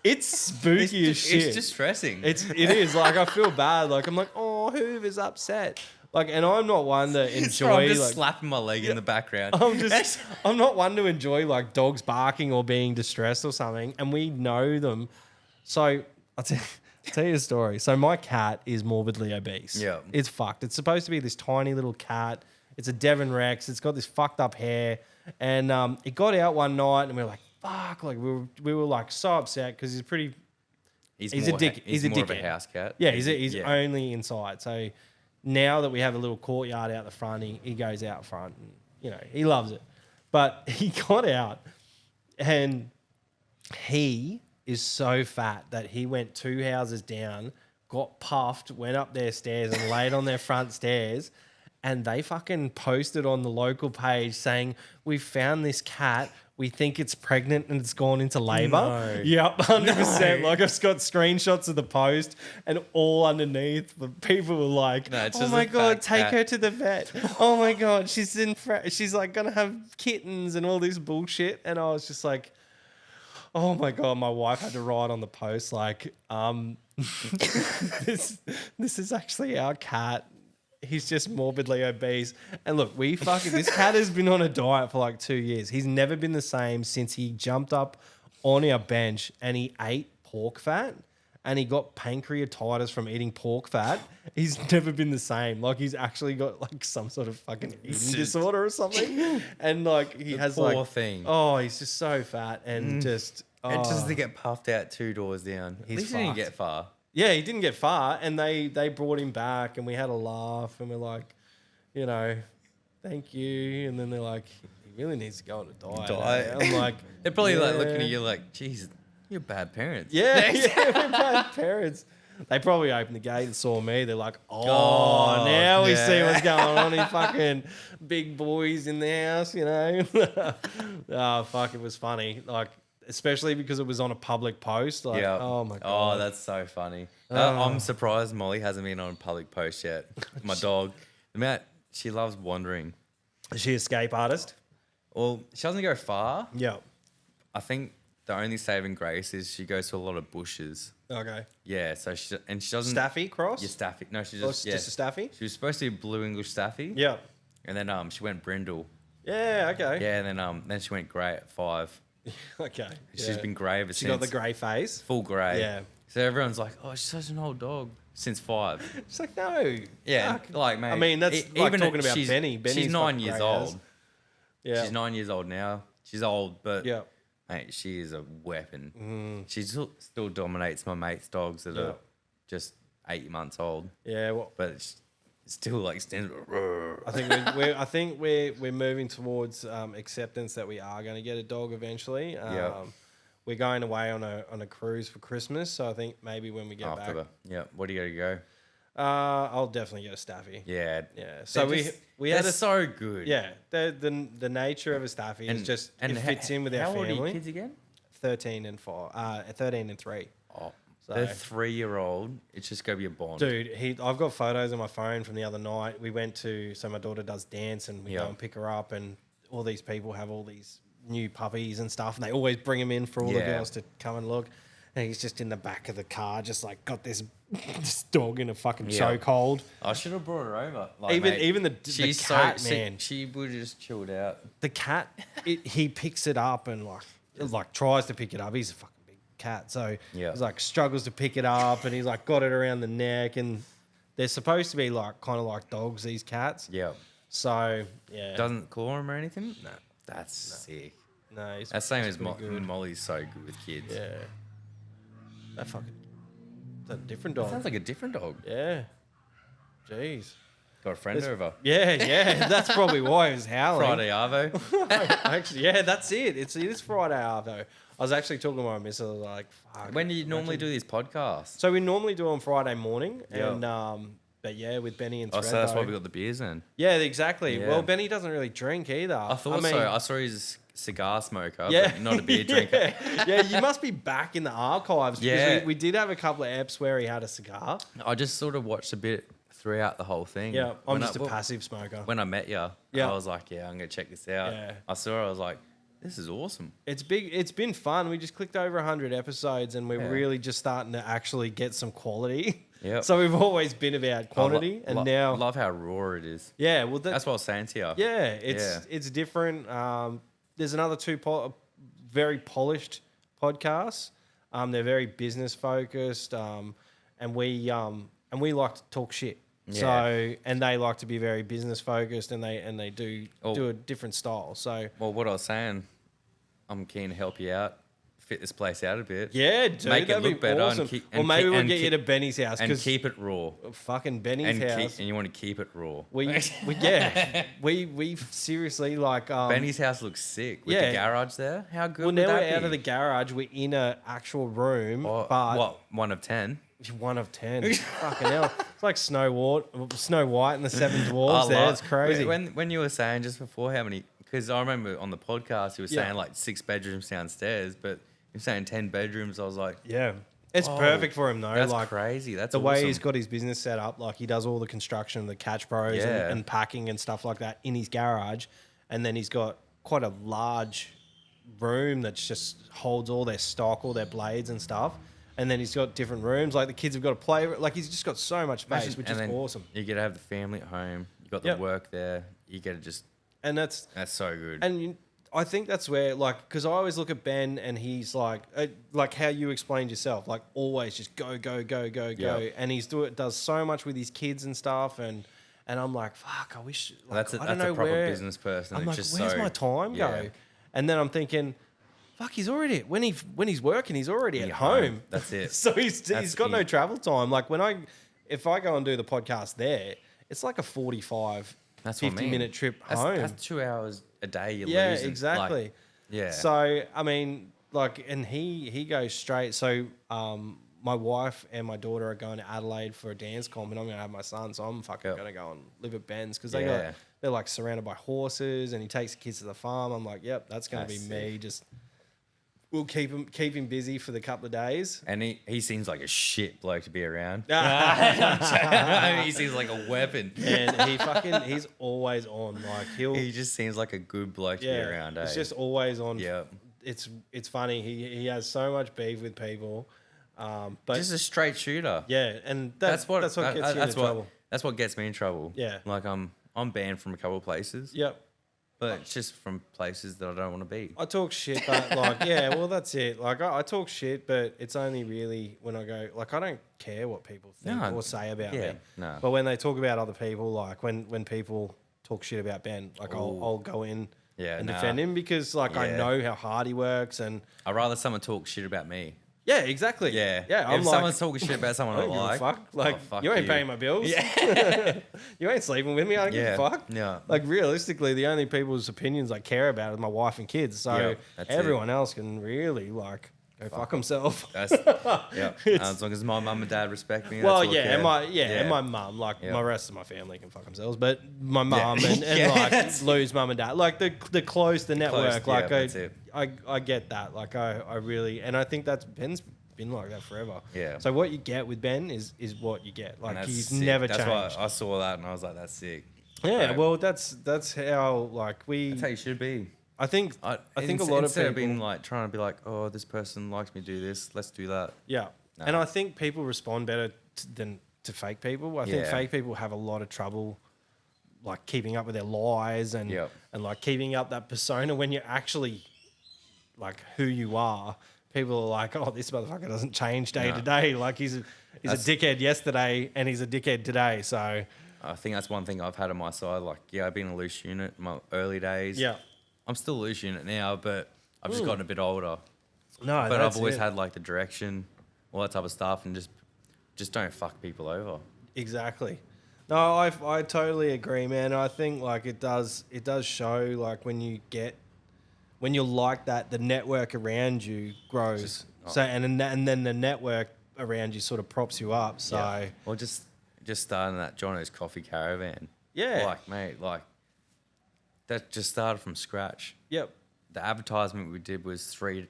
It's spooky as shit. It's distressing. It is like I feel bad. Like I'm like, oh, Hoover's upset. Like, and I'm not one to I'm enjoy just like slapping my leg in the background. I'm not one to enjoy like dogs barking or being distressed or something. And we know them, so I'll tell you a story. So my cat is morbidly obese. Yeah. It's fucked. It's supposed to be this tiny little cat. It's a Devon Rex. It's got this fucked up hair. And it got out one night and we were like, fuck. Like we were like so upset because he's pretty. He's a dick. He's a more of a dickhead. house cat. Yeah, he's Yeah. only inside. So now that we have a little courtyard out the front, he goes out front and, you know, he loves it. But he got out and he is so fat that he went 2 houses down, got puffed, went up their stairs and laid on their front stairs. And they fucking posted on the local page saying, we found this cat. We think it's pregnant and it's gone into labor. No. Yep, 100%. No. Like I've got screenshots of the post and all underneath, the people were like, No, it's oh just my a God, fat take cat." her to the vet. Oh my God, she's like going to have kittens and all this bullshit. And I was just like, oh my God, my wife had to write on the post like, this is actually our cat. He's just morbidly obese. And look, this cat has been on a diet for like 2 years. He's never been the same since he jumped up on our bench and he ate pork fat and he got pancreatitis from eating pork fat. He's never been the same. Like he's actually got like some sort of fucking eating disorder or something. And like he has poor like, thing. oh, he's just so fat and just, And just oh. to get puffed out 2 doors down. At He's least he didn't fucked. get far. Yeah, he didn't get far, and they brought him back, and we had a laugh, and we're like, you know, thank you, and then they're like, he really needs to go on a diet. I'm like, They're probably like yeah. looking at you like, geez, you're bad parents. Yeah, we're bad parents. They probably opened the gate and saw me. They're like, oh, Oh, now we see yeah. what's going on. He fucking big boys in the house, you know. Oh, fuck, it was funny. Like, especially because it was on a public post. Like, Yeah. oh my God. Oh, that's so funny. Oh. I'm surprised Molly hasn't been on a public post yet. My dog, the amount she loves wandering. Is she an escape artist? Well, she doesn't go far. Yeah. I think the only saving grace is she goes to a lot of bushes. Okay. Yeah, so she doesn't. Staffy cross? Yeah, Staffy. No, she Oh, just just a Staffy? She was supposed to be blue English Staffy. Yeah. And then she went brindle. Yeah, okay. Yeah, and then she went grey at 5. Okay. She's been grey ever She since. got the grey face. Full grey. Yeah. So everyone's like, oh, she's such an old dog. Since 5. She's like, no. Yeah, fuck. like, mate. I mean, that's like even talking about she's, Benny. Benny's she's 9 fucking years grey old. as. Yeah. She's 9 years old now. She's old, but Yeah. mate, she is a weapon. She still dominates my mate's dogs that are just 8 months old. Yeah. Well, But it's still like stands. I think we're moving towards acceptance that we are going to get a dog eventually. We're going away on a cruise for Christmas, so I think maybe when we get back, What do you got to go? I'll definitely get a Staffy. Yeah, Yeah. So we they're had so good. Yeah. The nature of a Staffy is just it fits in with our family. How old are your kids again? 13 and 3. Oh, So- they're 3-year-old. It's just gonna be a bond. Dude, I've got photos on my phone from the other night. We went so my daughter does dance and we go and pick her up, and all these people have all these new puppies and stuff, and they always bring them in for all the girls to come and look. And he's just in the back of the car, just like got this dog in a fucking chokehold. I should have brought her over. Like, Even the cat, man. She would have just chilled out. The cat, he picks it up and like tries to pick it up. He's a fucking big cat, so he's like struggles to pick it up, and he's like got it around the neck, and they're supposed to be like kind of like dogs, these cats. Yeah. So yeah, Doesn't claw him or anything. No, that's sick. no, That's same as Molly's so good with kids. yeah. That fucking is that a different dog? Sounds like a different dog. Yeah. Jeez. Got a friend over. Yeah. That's probably why he was howling. Friday Arvo. Actually, yeah, that's it. It is Friday Arvo. I was actually talking to my missus. I was like, fuck. When do you normally do these podcasts? So we normally do on Friday morning, and but yeah, with Benny and Thredbo. Oh, so that's why we got the beers in. Yeah, exactly. Yeah. Well, Benny doesn't really drink either. I thought so. I saw he's a cigar smoker, Yeah, but not a beer drinker. Yeah, you must be back in the archives. Because Yeah. we did have a couple of eps where he had a cigar. I just sort of watched a bit throughout the whole thing. Yeah, I'm When just a passive smoker. When I met you, Yeah. I was like, yeah, I'm going to check this out. Yeah. I saw it, I was like, this is awesome. It's big. It's been fun. We just clicked over 100 episodes, and we're Yeah. really just starting to actually get some quality. Yep. So we've always been about quantity, and now love how raw it is. yeah. Well, That's what I was saying to you. yeah. It's different. There's another two very polished podcasts. They're very business focused, and we like to talk shit. Yeah. So and they like to be very business focused, and they do a different style. So Well, what I was saying, I'm keen to help you out, fit this place out a bit. yeah, dude, Make it that'd look be better awesome. and keep- Or and maybe keep- we'll and get you keep- to Benny's house And because keep it raw. fucking Benny's house. And you want to keep it raw. We seriously like Benny's house looks sick with yeah. the garage there. How good Well, would now that we're out be? of the garage. We're in a actual room, Or, but what, 1 of 10? 1 of 10. Fucking hell, it's like Snow White and the Seven Dwarves. There, it's crazy. When you were saying just before how many, because I remember on the podcast you were Yeah. saying like 6 bedrooms downstairs, but you're saying 10 bedrooms. I was like, Yeah, it's oh, perfect for him though. that's like crazy. That's the awesome. way he's got his business set up. Like he does all the construction, the catch bros, Yeah. and packing and stuff like that in his garage, and then he's got quite a large room that just holds all their stock, all their blades and stuff. And then he's got different rooms. Like the kids have got to play. Like he's just got so much space, Imagine- which and is then awesome. You get to have the family at home. You got the Yep. work there. You get to just. And that's That's so good. I think that's where like because I always look at Ben and he's like how you explained yourself, like always just go, Yeah. and does so much with his kids and stuff, and I'm like fuck, I wish like, I don't that's know a proper where, business person. I'm It's like, just where's so, my time yeah. go? And then I'm thinking, fuck, he's already when he's working, he's already at Yeah, home. that's it. So he's got no it. travel time. Like if I go and do the podcast there, it's like a 45, That's what I 50 mean. minute trip That's, home. That's 2 hours a day you're Yeah, losing. exactly. Like, yeah. So I mean, like, and he goes straight. So my wife and my daughter are going to Adelaide for a dance comp, and I'm going to have my son. So I'm fucking Yep. going to go and live at Ben's because Yeah. they're like surrounded by horses, and he takes the kids to the farm. I'm like, yep, that's going to be That's me. sick. Just we'll keep him busy for the couple of days. And he seems like a shit bloke to be around. And He seems like a weapon. he's always on. Like He just seems like a good bloke to be around. It's eh? just always on. Yeah. It's funny. He has so much beef with people, but Just a straight shooter. yeah, and that's what gets you into trouble. That's what gets me in trouble. Yeah. Like I'm banned from a couple of places. Yep. but it's just from places that I don't want to be. I talk shit, but like, yeah, well, that's it. Like, I talk shit, but it's only really when I go, like, I don't care what people think or say about me. No. But when they talk about other people, like when people talk shit about Ben, like I'll go in and defend him because like I know how hard he works and I'd rather someone talk shit about me. yeah, exactly. Yeah. Yeah. If someone's talking shit about someone I don't give a like, fuck. Like, fuck you ain't paying my bills. Yeah. You ain't sleeping with me. I don't give a fuck. Yeah. Like, realistically, the only people's opinions I care about are my wife and kids. So everyone else can really, like, go fuck himself. That's, as long as my mum and dad respect me. Well, that's all I care. and my mum, like, my rest of my family can fuck themselves. But my mum and like, Lou's mum and dad, like, the close, the network, Close, like, I get that. Like, I really, and I think that's Ben's been like that forever. Yeah. So what you get with Ben is what you get. Like he's sick. never that's changed. Why I saw that and I was like, that's sick. Yeah. Well, that's how like we. That's how you should be. I think a lot of people being like trying to be like, oh, this person likes me do this, let's do that. Yeah. No. And I think people respond better than to fake people. I think fake people have a lot of trouble like keeping up with their lies and like keeping up that persona when you're actually like who you are. People are like, oh, this motherfucker doesn't change day to day. Like he's a dickhead yesterday and he's a dickhead today. So I think that's one thing I've had on my side. Like, I've been a loose unit in my early days. Yeah. I'm still a loose unit now, but I've just gotten a bit older. No, but I've always had like the direction, all that type of stuff, and just don't fuck people over. Exactly. No, I totally agree, man. I think like it does show like when you're like that, the network around you grows. And then the network around you sort of props you up. So well, just starting that Johno's coffee caravan. Yeah. Like, mate, like that just started from scratch. Yep. The advertisement we did was 3.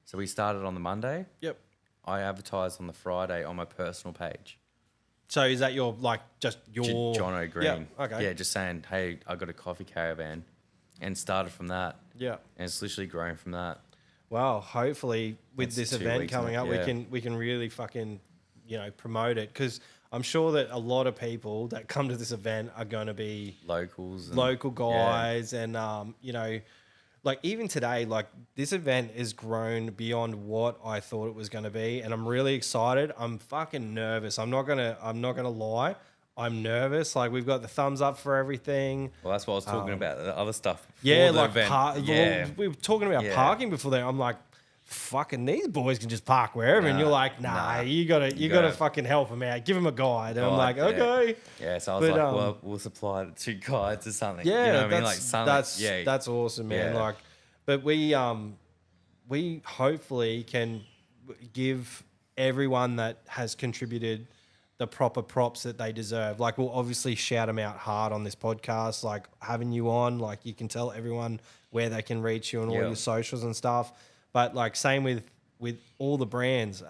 So we started on the Monday. Yep. I advertised on the Friday on my personal page. So is that your like just your Johno Green? Yeah. Okay. Yeah, just saying, hey, I got a coffee caravan, and started from that. Yeah. And it's literally grown from that. Well, hopefully with this event coming up, we can really fucking promote it because I'm sure that a lot of people that come to this event are going to be local guys, and like even today, like this event has grown beyond what I thought it was going to be, and I'm really excited. I'm fucking nervous. I'm not gonna lie. I'm nervous. Like we've got the thumbs up for everything. Well, that's what I was talking about. The other stuff. Yeah, like we were talking about parking before that. I'm like, fucking these boys can just park wherever, and you're like, nah. you gotta fucking help them out. Give them a guide. And I'm like, okay. Yeah, so I was like, well, we'll supply 2 guides or something. Yeah, you know what I mean? Like something. That's awesome, man. Like, but we hopefully can give everyone that has contributed the proper props that they deserve. Like we'll obviously shout them out hard on this podcast, like having you on, like you can tell everyone where they can reach you and all your socials and stuff. But like same with all the brands.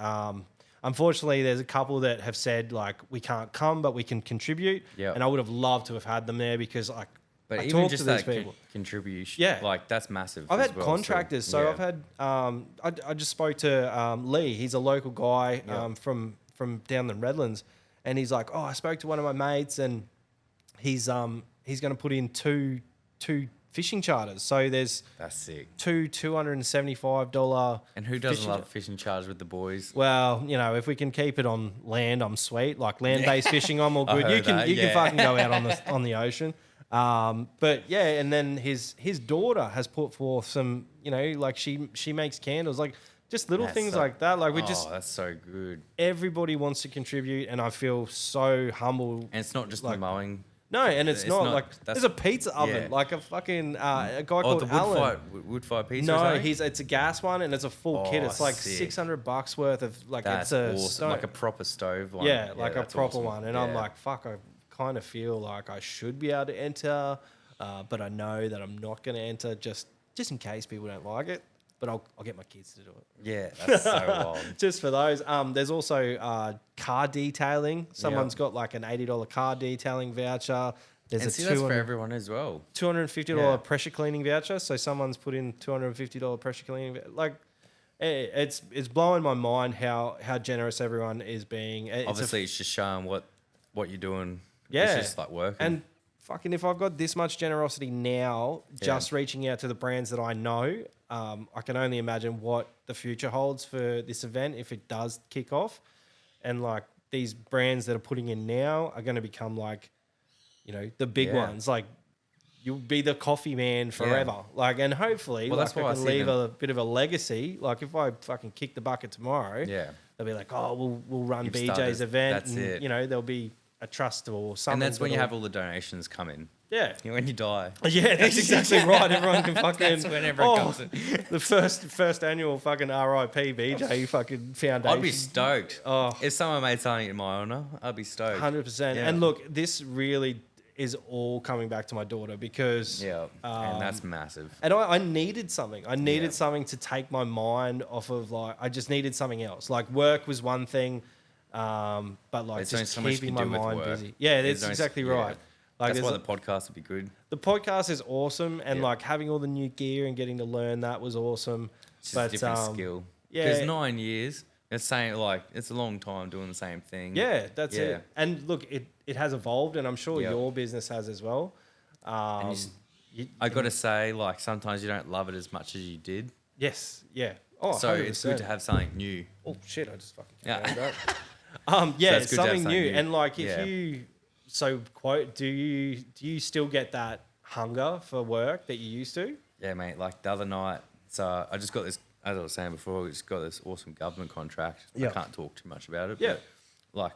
Unfortunately, there's a couple that have said like we can't come, but we can contribute. Yeah. And I would have loved to have had them there because like I even talk just to these that people. Contribution, like that's massive. I've had contractors, so I've had. I just spoke to Lee. He's a local guy from down the Redlands, and he's like, oh, I spoke to one of my mates, and he's going to put in two fishing charters. So that's sick. Two $275. And who doesn't love fishing charters with the boys? Well, if we can keep it on land, I'm sweet. Like land-based fishing, I'm all good. You can fucking go out on the ocean. But yeah, and then his daughter has put forth some, like she makes candles, like just little things like that. Like that's so good. Everybody wants to contribute, and I feel so humble. And it's not just like, the mowing. No, and it's not like there's a pizza oven, like a fucking a guy called Alan. Wood fire pizza. No, it's a gas one, and it's a full kit. It's like $600 worth of like that's it's awesome. Like a proper stove one. Yeah, like a proper one. And I'm like, fuck, I kind of feel like I should be able to enter, but I know that I'm not going to enter just in case people don't like it. But I'll get my kids to do it. Yeah, that's so wild. Just for those. There's also car detailing. Someone's got like an $80 car detailing voucher. There's that's for everyone as well. $250 pressure cleaning voucher. So someone's put in $250 pressure cleaning. Like, it's blowing my mind how generous everyone is being. Obviously, it's just showing what you're doing. Yeah. It's just like working. And fucking, if I've got this much generosity now, just reaching out to the brands that I know, I can only imagine what the future holds for this event if it does kick off. And like these brands that are putting in now are going to become like, you know, the big ones. Like you'll be the coffee man forever. Like, and hopefully, like I can leave a bit of a legacy. Like if I fucking kick the bucket tomorrow, they'll be like, oh, we'll run BJ's event. That's it. You know, there'll be a trust or something. And that's when you have all the donations come in. Yeah. When you die. Yeah, that's exactly right. Everyone can fucking... That's when everyone comes in. The first annual fucking RIP BJ fucking foundation. I'd be stoked. Oh. If someone made something in my honour, I'd be stoked. 100%. Yeah. And look, this really is all coming back to my daughter because... Yeah, and that's massive. And I needed something. I needed something to take my mind off of like... I just needed something else. Like work was one thing, but like there's just keeping my mind busy. Yeah, that's exactly right. Like that's why the podcast would be good. The podcast is awesome, and like having all the new gear and getting to learn that was awesome. It's just a different skill. Yeah, because 9 years, it's a long time doing the same thing. Yeah, that's it. And look, it has evolved, and I'm sure your business has as well. I got to say, like sometimes you don't love it as much as you did. Yes. Yeah. Oh, so 100%. it's good to have something new. Oh shit! I just fucking that. So something new, and like if you. So, quote, do you still get that hunger for work that you used to? Yeah, mate. Like the other night, so I just got this, as I was saying before, we just got this awesome government contract. I can't talk too much about it. Yeah. But like,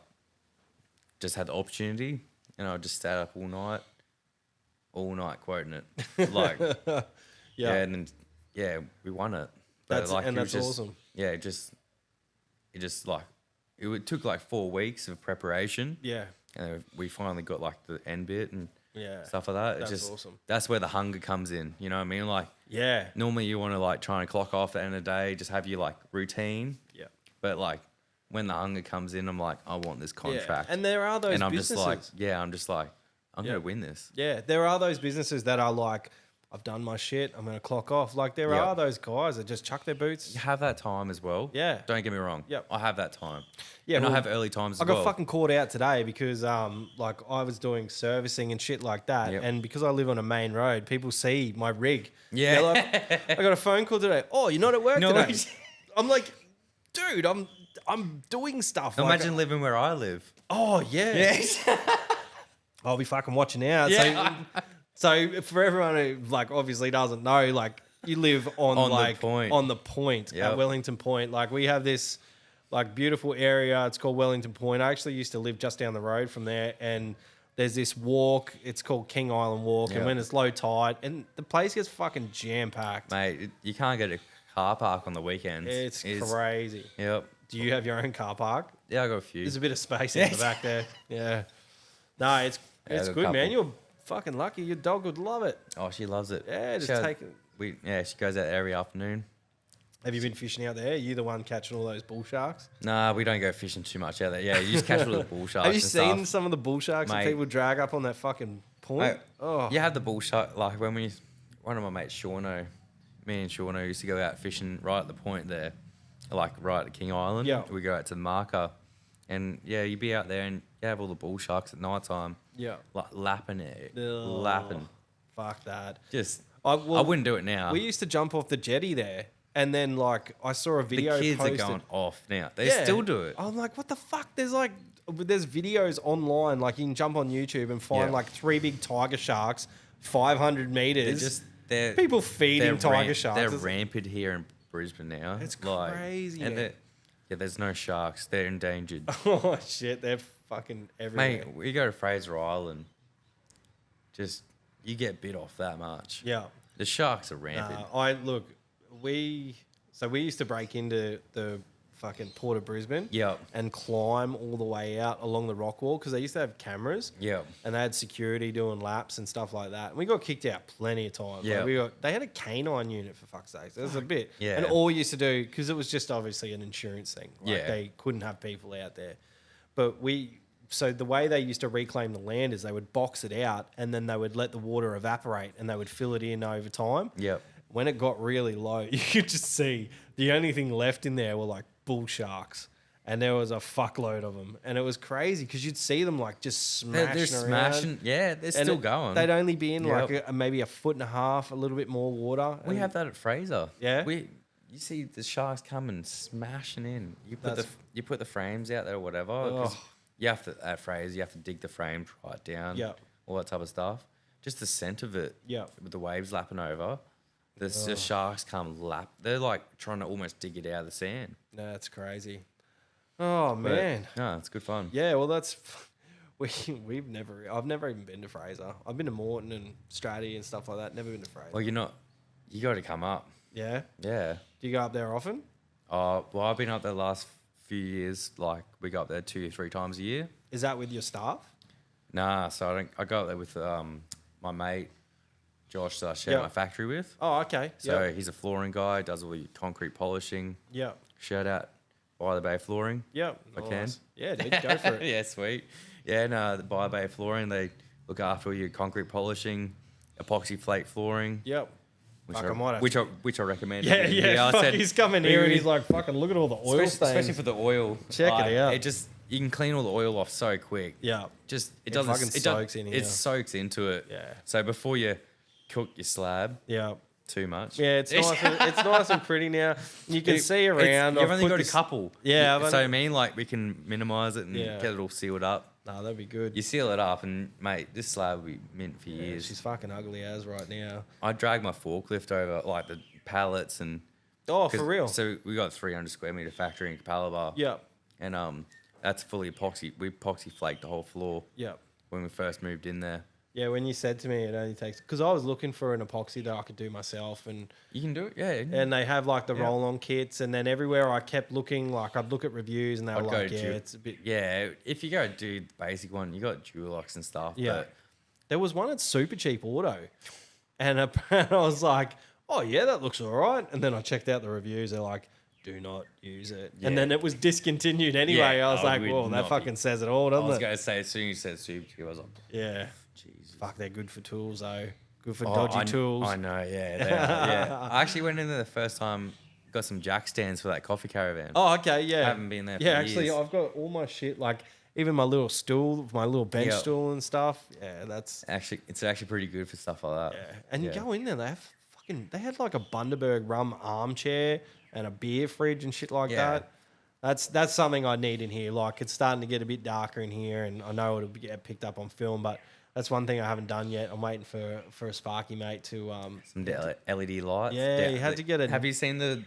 just had the opportunity, and I just stayed up all night quoting it. Like, and then, we won it. But that's awesome. Yeah, it took like 4 weeks of preparation. Yeah. And we finally got like the end bit and stuff like that. That's awesome. That's where the hunger comes in. You know what I mean? Like, normally you want to like try and clock off at the end of the day, just have your like routine. Yeah. But like when the hunger comes in, I'm like, I want this contract. And there are those businesses. I'm just like, I'm going to win this. Yeah. There are those businesses that are like, I've done my shit. I'm going to clock off. Like there are those guys that just chuck their boots. You have that time as well. Yeah. Don't get me wrong. Yep. I have that time. Yeah. And I have early times as well. I got fucking caught out today because like I was doing servicing and shit like that. Yep. And because I live on a main road, people see my rig. Yeah. Like, I got a phone call today. Oh, you're not at work today? I'm like, dude, I'm doing stuff. Imagine living where I live. Oh, yeah. Yes. I'll be fucking watching out. Yeah. So for everyone who like obviously doesn't know, like you live on the point at Wellington Point. Like we have this like beautiful area. It's called Wellington Point. I actually used to live just down the road from there, and there's this walk. It's called King Island Walk, and when it's low tide, and the place gets fucking jam packed. Mate, you can't get a car park on the weekends. It's crazy. Yep. Do you have your own car park? Yeah, I got a few. There's a bit of space in the back there. Yeah. No, it's good, man. You're fucking lucky. Your dog would love it. Oh, she loves it. Yeah, just take it. She goes out every afternoon. Have you been fishing out there? Are you the one catching all those bull sharks? Nah, we don't go fishing too much out there. Yeah, you just catch all the bull sharks. Have you seen some of the bull sharks that people drag up on that fucking point? You have the bull shark, like when one of my mates, Johno, me and Johno used to go out fishing right at the point there, like right at King Island. Yeah. We go out to the marker. And you'd be out there and you have all the bull sharks at night time. Yeah. Like lapping it. Lapping. Fuck that. I wouldn't do it now. We used to jump off the jetty there. And then like I saw a video posted. The kids are going off now. They still do it. I'm like, what the fuck? There's videos online. Like you can jump on YouTube and find like 3 big tiger sharks, 500 meters. People feeding tiger sharks. They're rampant here in Brisbane now. It's crazy. And there's no sharks. They're endangered. Oh, shit. They're fucking everywhere. Mate, we go to Fraser Island. You get bit off that much. Yeah. The sharks are rampant. We used to break into the fucking Port of Brisbane. Yep. And climb all the way out along the rock wall because they used to have cameras. Yep. And they had security doing laps and stuff like that. And we got kicked out plenty of times. Yeah. Like they had a canine unit for fuck's sake. There was a bit. Yeah. And all we used to do, because it was just obviously an insurance thing. Like they couldn't have people out there. But so the way they used to reclaim the land is they would box it out and then they would let the water evaporate and they would fill it in over time. Yep. When it got really low, you could just see the only thing left in there were like bull sharks. and there was a fuckload of them, and it was crazy because you'd see them like just smashing They're smashing. around. Yeah, they're still going. They'd only be in Yep. like maybe a foot and a half, a little bit more water. We and- have that at Fraser. Yeah? You see the sharks coming smashing in. You put the frames out there or whatever. 'Cause you have to at Fraser. You have to dig the frames right down. Yeah. All that type of stuff. Just the scent of it. Yeah. With the waves lapping over, the sharks come lap. They're like trying to almost dig it out of the sand. No, that's crazy. Oh But, man. no, it's good fun. Yeah, well, that's I've never even been to Fraser. I've been to Morton and Stratty and stuff like that. Never been to Fraser. Well, you got to come up. Yeah. Yeah. Do you go up there often? Well, I've been up there the last few years. Like we go up there 2 or 3 times a year. Is that with your staff? Nah, so I go up there with my mate Josh that I share Yep. my factory with. Oh, okay. So he's a flooring guy, does all your concrete polishing. Yeah. Shout out By the Bay Flooring. Yep. If I can. Yeah, dude, go for it. Yeah, sweet. Yeah, no, the By the Bay Flooring, they look after all your concrete polishing, epoxy flake flooring. Yep. Which, Fuck, I, I might have which, to- I, which I recommend. Yeah. I Fuck, said- he's coming here and he's like, fucking look at all the oil especially stains. for the oil. Check it out. It just you can clean all the oil off so quick. Yeah. Just It doesn't. fucking soaks in here. It soaks into it. Yeah. So before you cook your slab Yeah. too much. Yeah, it's nice. It's nice and pretty now. You can see It's- around. You've I've only put got this- a couple. Yeah, I've So only- I mean, like we can minimize it and Yeah. get it all sealed up. No, that'd be good. You seal it up, and mate, this slab will be mint for Yeah, years. she's fucking ugly as right now. I drag my forklift over like the pallets and. Oh, 'cause- for real? So we got 300 square meter factory in Capalaba. Yeah. And that's fully epoxy. We epoxy flaked the whole floor Yeah. when we first moved in there. Yeah, when you said to me it only takes... Because I was looking for an epoxy that I could do myself, and You can do it, yeah. and they have like the Yeah. roll-on kits, and then everywhere I kept looking, like I'd look at reviews and they were I'd go like, yeah, to- it's a bit... Yeah, if you go do the basic one, you got Dulux and stuff. Yeah. But There was one at Super Cheap Auto, and I was like, oh yeah, that looks all right. And then I checked out the reviews. They're like, do not use it. Yeah. And then it was discontinued anyway. Yeah, I was I like, would whoa, that not fucking be- says it all, I doesn't was it? going to say, as soon as you said Super Q, I was like, Yeah. Jesus. Fuck, they're good for tools though. Good for Oh, dodgy tools. I know, yeah. They are, yeah. I actually went in there the first time, got some jack stands for that coffee caravan. Oh, okay, yeah. I haven't been there for Yeah, actually, years. I've got all my shit, like even my little stool, my little bench Yep. stool and stuff. Yeah, that's... Actually, it's actually pretty good for stuff like that. Yeah. And Yeah. you go in there, they had like a Bundaberg rum armchair and a beer fridge and shit like Yeah. that. That's something I need in here. Like it's starting to get a bit darker in here, and I know it'll get picked up on film, but that's one thing I haven't done yet. I'm waiting for a Sparky mate to Some LED lights. Yeah, you had to get a- Have you seen the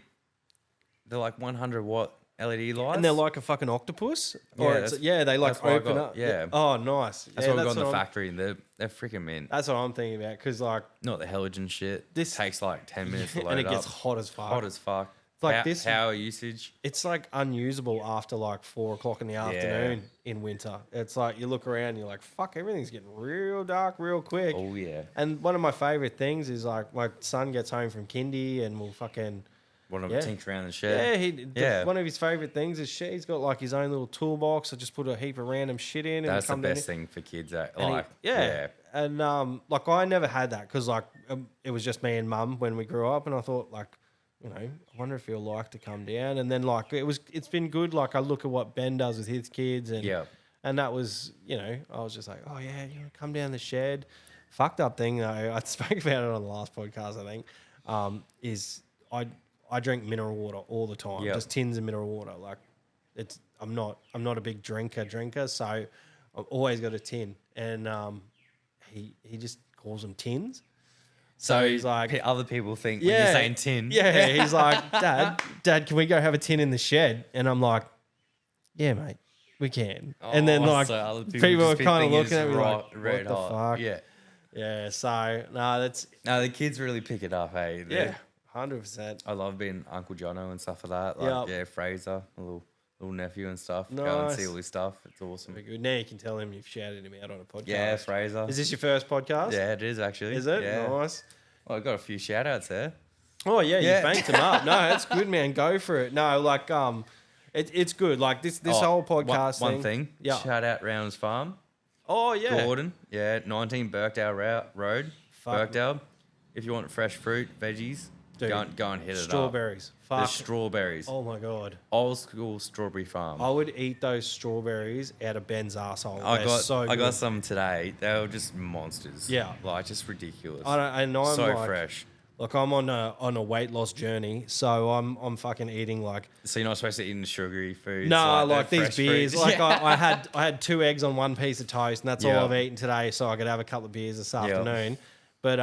like 100 watt LED lights? and they're like a fucking octopus. Yeah, Or that's- they like that's what I open got, up. yeah. Oh, nice. That's Yeah, what we got in the I'm- factory, and they're freaking mint. That's what I'm thinking about, because like Not the halogen shit. This- This takes like 10 minutes to load and it gets up. hot as fuck. Hot as fuck. It's like this- power usage. It's like unusable after like 4 o'clock in the afternoon in winter. It's like you look around, and you're like, fuck, everything's getting real dark real quick. Oh yeah. And one of my favorite things is like my son gets home from kindy and will fucking Want to Yeah. tinker around the shed? Yeah. one of his favorite things is shit. He's got like his own little toolbox. I just put a heap of random shit in. And That's the come down best thing for kids. and Like, yeah. And like I never had that because like it was just me and mum when we grew up, and I thought like, you know, I wonder if he'll like to come down. And then like it's been good. Like I look at what Ben does with his kids, and Yeah. and that was, you know, I was just like, oh yeah, you know, come down the shed. Fucked up thing though, I spoke about it on the last podcast, I think, is I drink mineral water all the time, Yep. just tins of mineral water. Like I'm not a big drinker, so I've always got a tin, and he just calls them tins. So he's like, other people think when you're saying tin. Yeah, he's like, Dad, can we go have a tin in the shed? And I'm like, yeah, mate, we can. And then Oh, like so other people are just kind of think looking it's at me like, red what the hot. fuck? Yeah. Yeah, so no, that's No, the kids really pick it up, hey. yeah, 100%. I love being Uncle Johno and stuff like that. Like, Yep. yeah, Fraser, a little nephew and stuff. Go and Nice. see all his stuff. It's awesome. Very good. Now you can tell him you've shouted him out on a podcast. Yeah, Fraser. Is this your first podcast? Yeah, it is actually. Is it? Yeah. Nice. Well, I got a few shout outs there. Oh yeah, Yeah. you banked him up. No, it's good, man. Go for it. No, like it's good. Like this whole podcast One thing. Yeah. Shout out Rounds Farm. Oh yeah. Gordon. Yeah, 19 Birkdale Road. Fuck. Birkdale. If you want fresh fruit, veggies, Dude, Go and hit it up. strawberries. The Fuck. strawberries. Oh my god. Old school strawberry farm. I would eat those strawberries out of Ben's arsehole. I They're got so I good. got some today. They were just monsters. Yeah. Like just ridiculous. And I'm so like, fresh. Look, I'm on a weight loss journey, so I'm fucking eating like So you're not supposed to eat sugary foods? no, like no these fresh beers. fruits? Like Yeah. I had 2 eggs on 1 piece of toast, and that's all Yeah. I've eaten today. So I could have a couple of beers this afternoon. But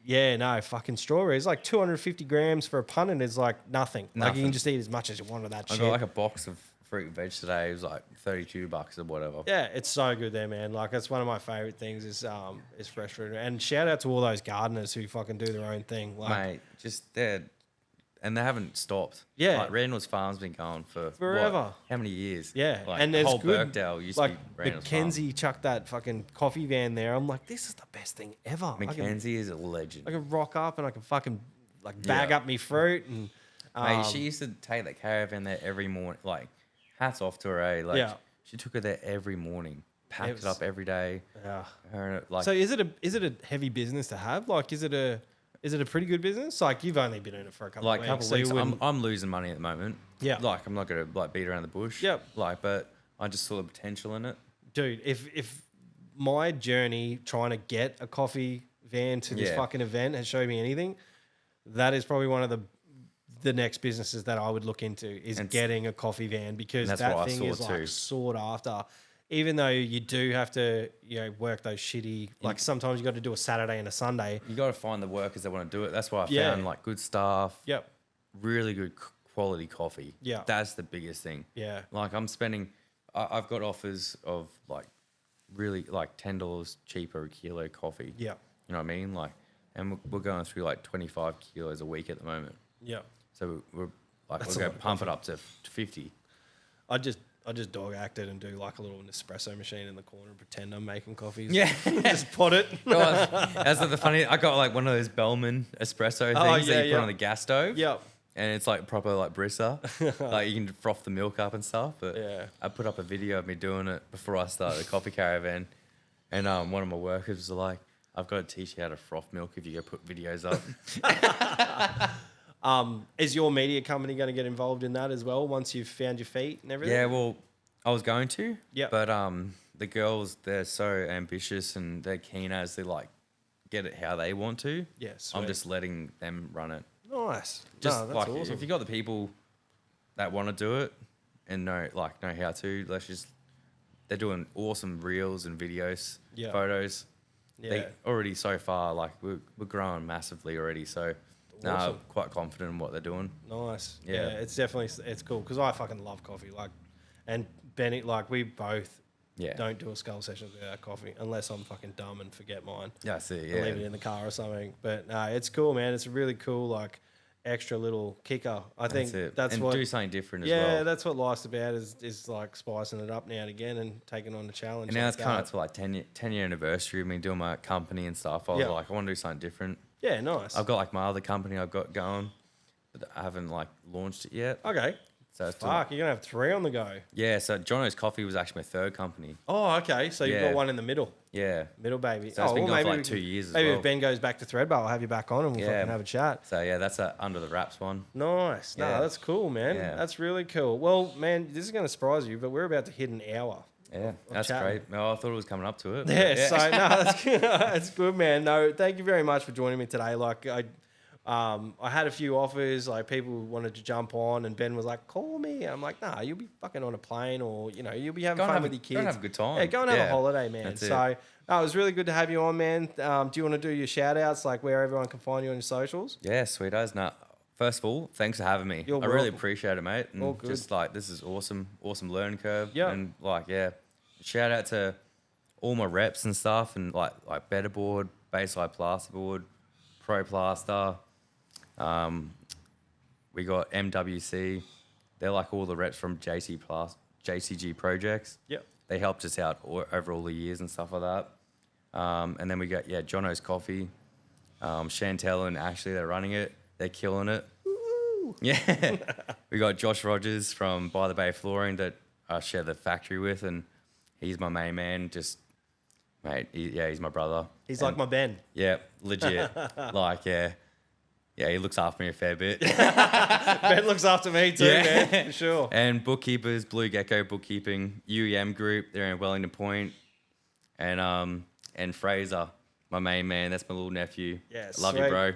yeah, no, fucking strawberries. Like 250 grams for a punnet is like nothing. Like you Nothing. can just eat as much as you want of that I shit. got like a box of fruit and veg today. It was like $32 or whatever. Yeah, it's so good there, man. Like that's one of my favorite things is fresh fruit. And shout out to all those gardeners who fucking do their own thing. Like, Mate, just and they haven't stopped. Yeah. Like Randall's farm's been going for Forever. what? How many years? yeah, Like and the there's whole good. Birkdale used like to be Randall's farm. Mackenzie chucked that fucking coffee van there. I'm like, this is the best thing ever. Mackenzie is a legend. I can rock up and I can fucking like bag Yeah. up me fruit and Mate, she used to take that caravan there every morning. Like, hats off to her, eh? Like, Yeah. she took her there every morning, packed it was- up every day. yeah. Her, like, So is it a heavy business to have? Like, is it a pretty good business? Like, you've only been in it for a couple like of a weeks. couple weeks, so you wouldn't- I'm losing money at the moment. Yeah. Like, I'm not gonna like beat around the bush. Yep. Like, but I just saw the potential in it. dude, if my journey trying to get a coffee van to this Yeah. fucking event has showed me anything, that is probably one of the next businesses that I would look into is And getting a coffee van because that's that what I thing saw is like too. sought after. Even though you do have to, work those shitty, like sometimes you got to do a Saturday and a Sunday. You got to find the workers that want to do it. That's why I Yeah. found like good staff, Yep. really good quality coffee. Yeah. That's the biggest thing. Yeah. Like I'm spending, I've got offers of like really like $10 cheaper a kilo coffee. Yeah. You know what I mean? Like, and we're going through like 25 kilos a week at the moment. Yeah. So we're like, That's we're a going lot to of pump it up to 50. I just dog acted and do like a little Nespresso machine in the corner and pretend I'm making coffees. Yeah. Just pot it. That's not the funny. I got like one of those Bellman espresso things Oh, yeah, that you yeah. put on the gas stove. Yep. And it's like proper like brissa. Like you can froth the milk up and stuff. But Yeah. I put up a video of me doing it before I started the coffee caravan. And one of my workers was like, I've got to teach you how to froth milk if you go put videos up. Is your media company going to get involved in that as well once you've found your feet and everything? Yeah, well, I was going to. Yep. But the girls, they're so ambitious and they're keen as they like get it how they want to. Yeah, I'm sweet. just letting them run it. Nice. Just No, that's like awesome. if you got the people that want to do it and know how to, they're doing awesome reels and videos, Yeah. photos. Yeah. They already so far like we're growing massively already. So now Awesome. I'm quite confident in what they're doing. Nice. Yeah. Yeah, it's definitely it's cool because I fucking love coffee. Like, and Benny, like we both Yeah. don't do a skull session without coffee unless I'm fucking dumb and forget mine. Yeah, I see. And Yeah. leave it in the car or something. But no, it's cool, man. It's a really cool like extra little kicker. I think it. that's and what. do something different as Yeah, well. that's what life's about is like spicing it up now and again and taking on the challenge. And now like it's kind that. of to like 10-year anniversary of me doing my company and stuff. I was Yeah. like, I want to do something different. Yeah, nice. I've got like my other company I've got going, but I haven't like launched it yet. Okay. So it's Fuck, you're gonna have 3 on the go. yeah. So Johno's Coffee was actually my third company. Oh, okay. So you've Yeah. got one in the middle. Yeah. Middle baby. So it's been going for maybe like 2 years as Maybe well. if Ben goes back to Thredbo, I'll have you back on and we'll Yeah. fucking have a chat. So yeah, that's a under the wraps one. Nice. No, Yeah. that's cool, man. Yeah. That's really cool. Well, man, this is going to surprise you, but we're about to hit an hour. Yeah, that's chatting. great. No, I thought it was coming up to it. Yeah, so no, that's good. That's good, man. No, thank you very much for joining me today. Like I had a few offers, like people wanted to jump on, and Ben was like, "Call me." I'm like, "Nah, you'll be fucking on a plane, or you'll be having Go and fun have with a- your go kids. and have a good time. Yeah, go and have a Yeah, holiday, man." that's it. So no, it was really good to have you on, man. Do you want to do your shout outs, like where everyone can find you on your socials? Yeah, sweet as. Now, first of all, thanks for having me. You're I really welcome. appreciate it, mate. And All good. just like this is awesome learning curve. Yeah. And like shout out to all my reps and stuff, and like Better Board, Bayside Plasterboard, Pro Plaster. We got MWC. They're like all the reps from JCG projects. Yep. They helped us out over all the years and stuff like that. And then we got Johno's Coffee. Chantel and Ashley, they're running it. They're killing it. Woo! Yeah. We got Josh Rogers from By the Bay Flooring that I share the factory with, and he's my main man. Just, mate, he's my brother. He's And like my Ben. yeah, legit. Like, yeah. Yeah, he looks after me a fair bit. Ben looks after me too, man, for sure. And bookkeepers, Blue Gecko Bookkeeping, UEM Group, they're in Wellington Point. And Fraser, my main man, that's my little nephew. Yeah, love you, bro.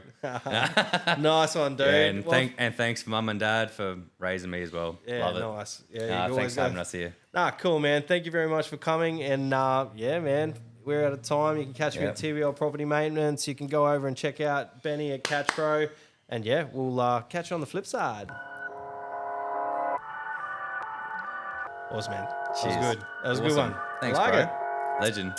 Nice one, dude. Yeah, and thanks for mum and dad for raising me as well. Yeah, love it. nice. Yeah, Thanks for having us here. Nah, cool, man. Thank you very much for coming. And yeah, man, we're out of time. You can catch me at TVL Property Maintenance. You can go over and check out Benny at Catch Pro. And yeah, we'll catch you on the flip side. Awesome, man. That was good. That was a good one. Thanks, I like bro. it. Legend.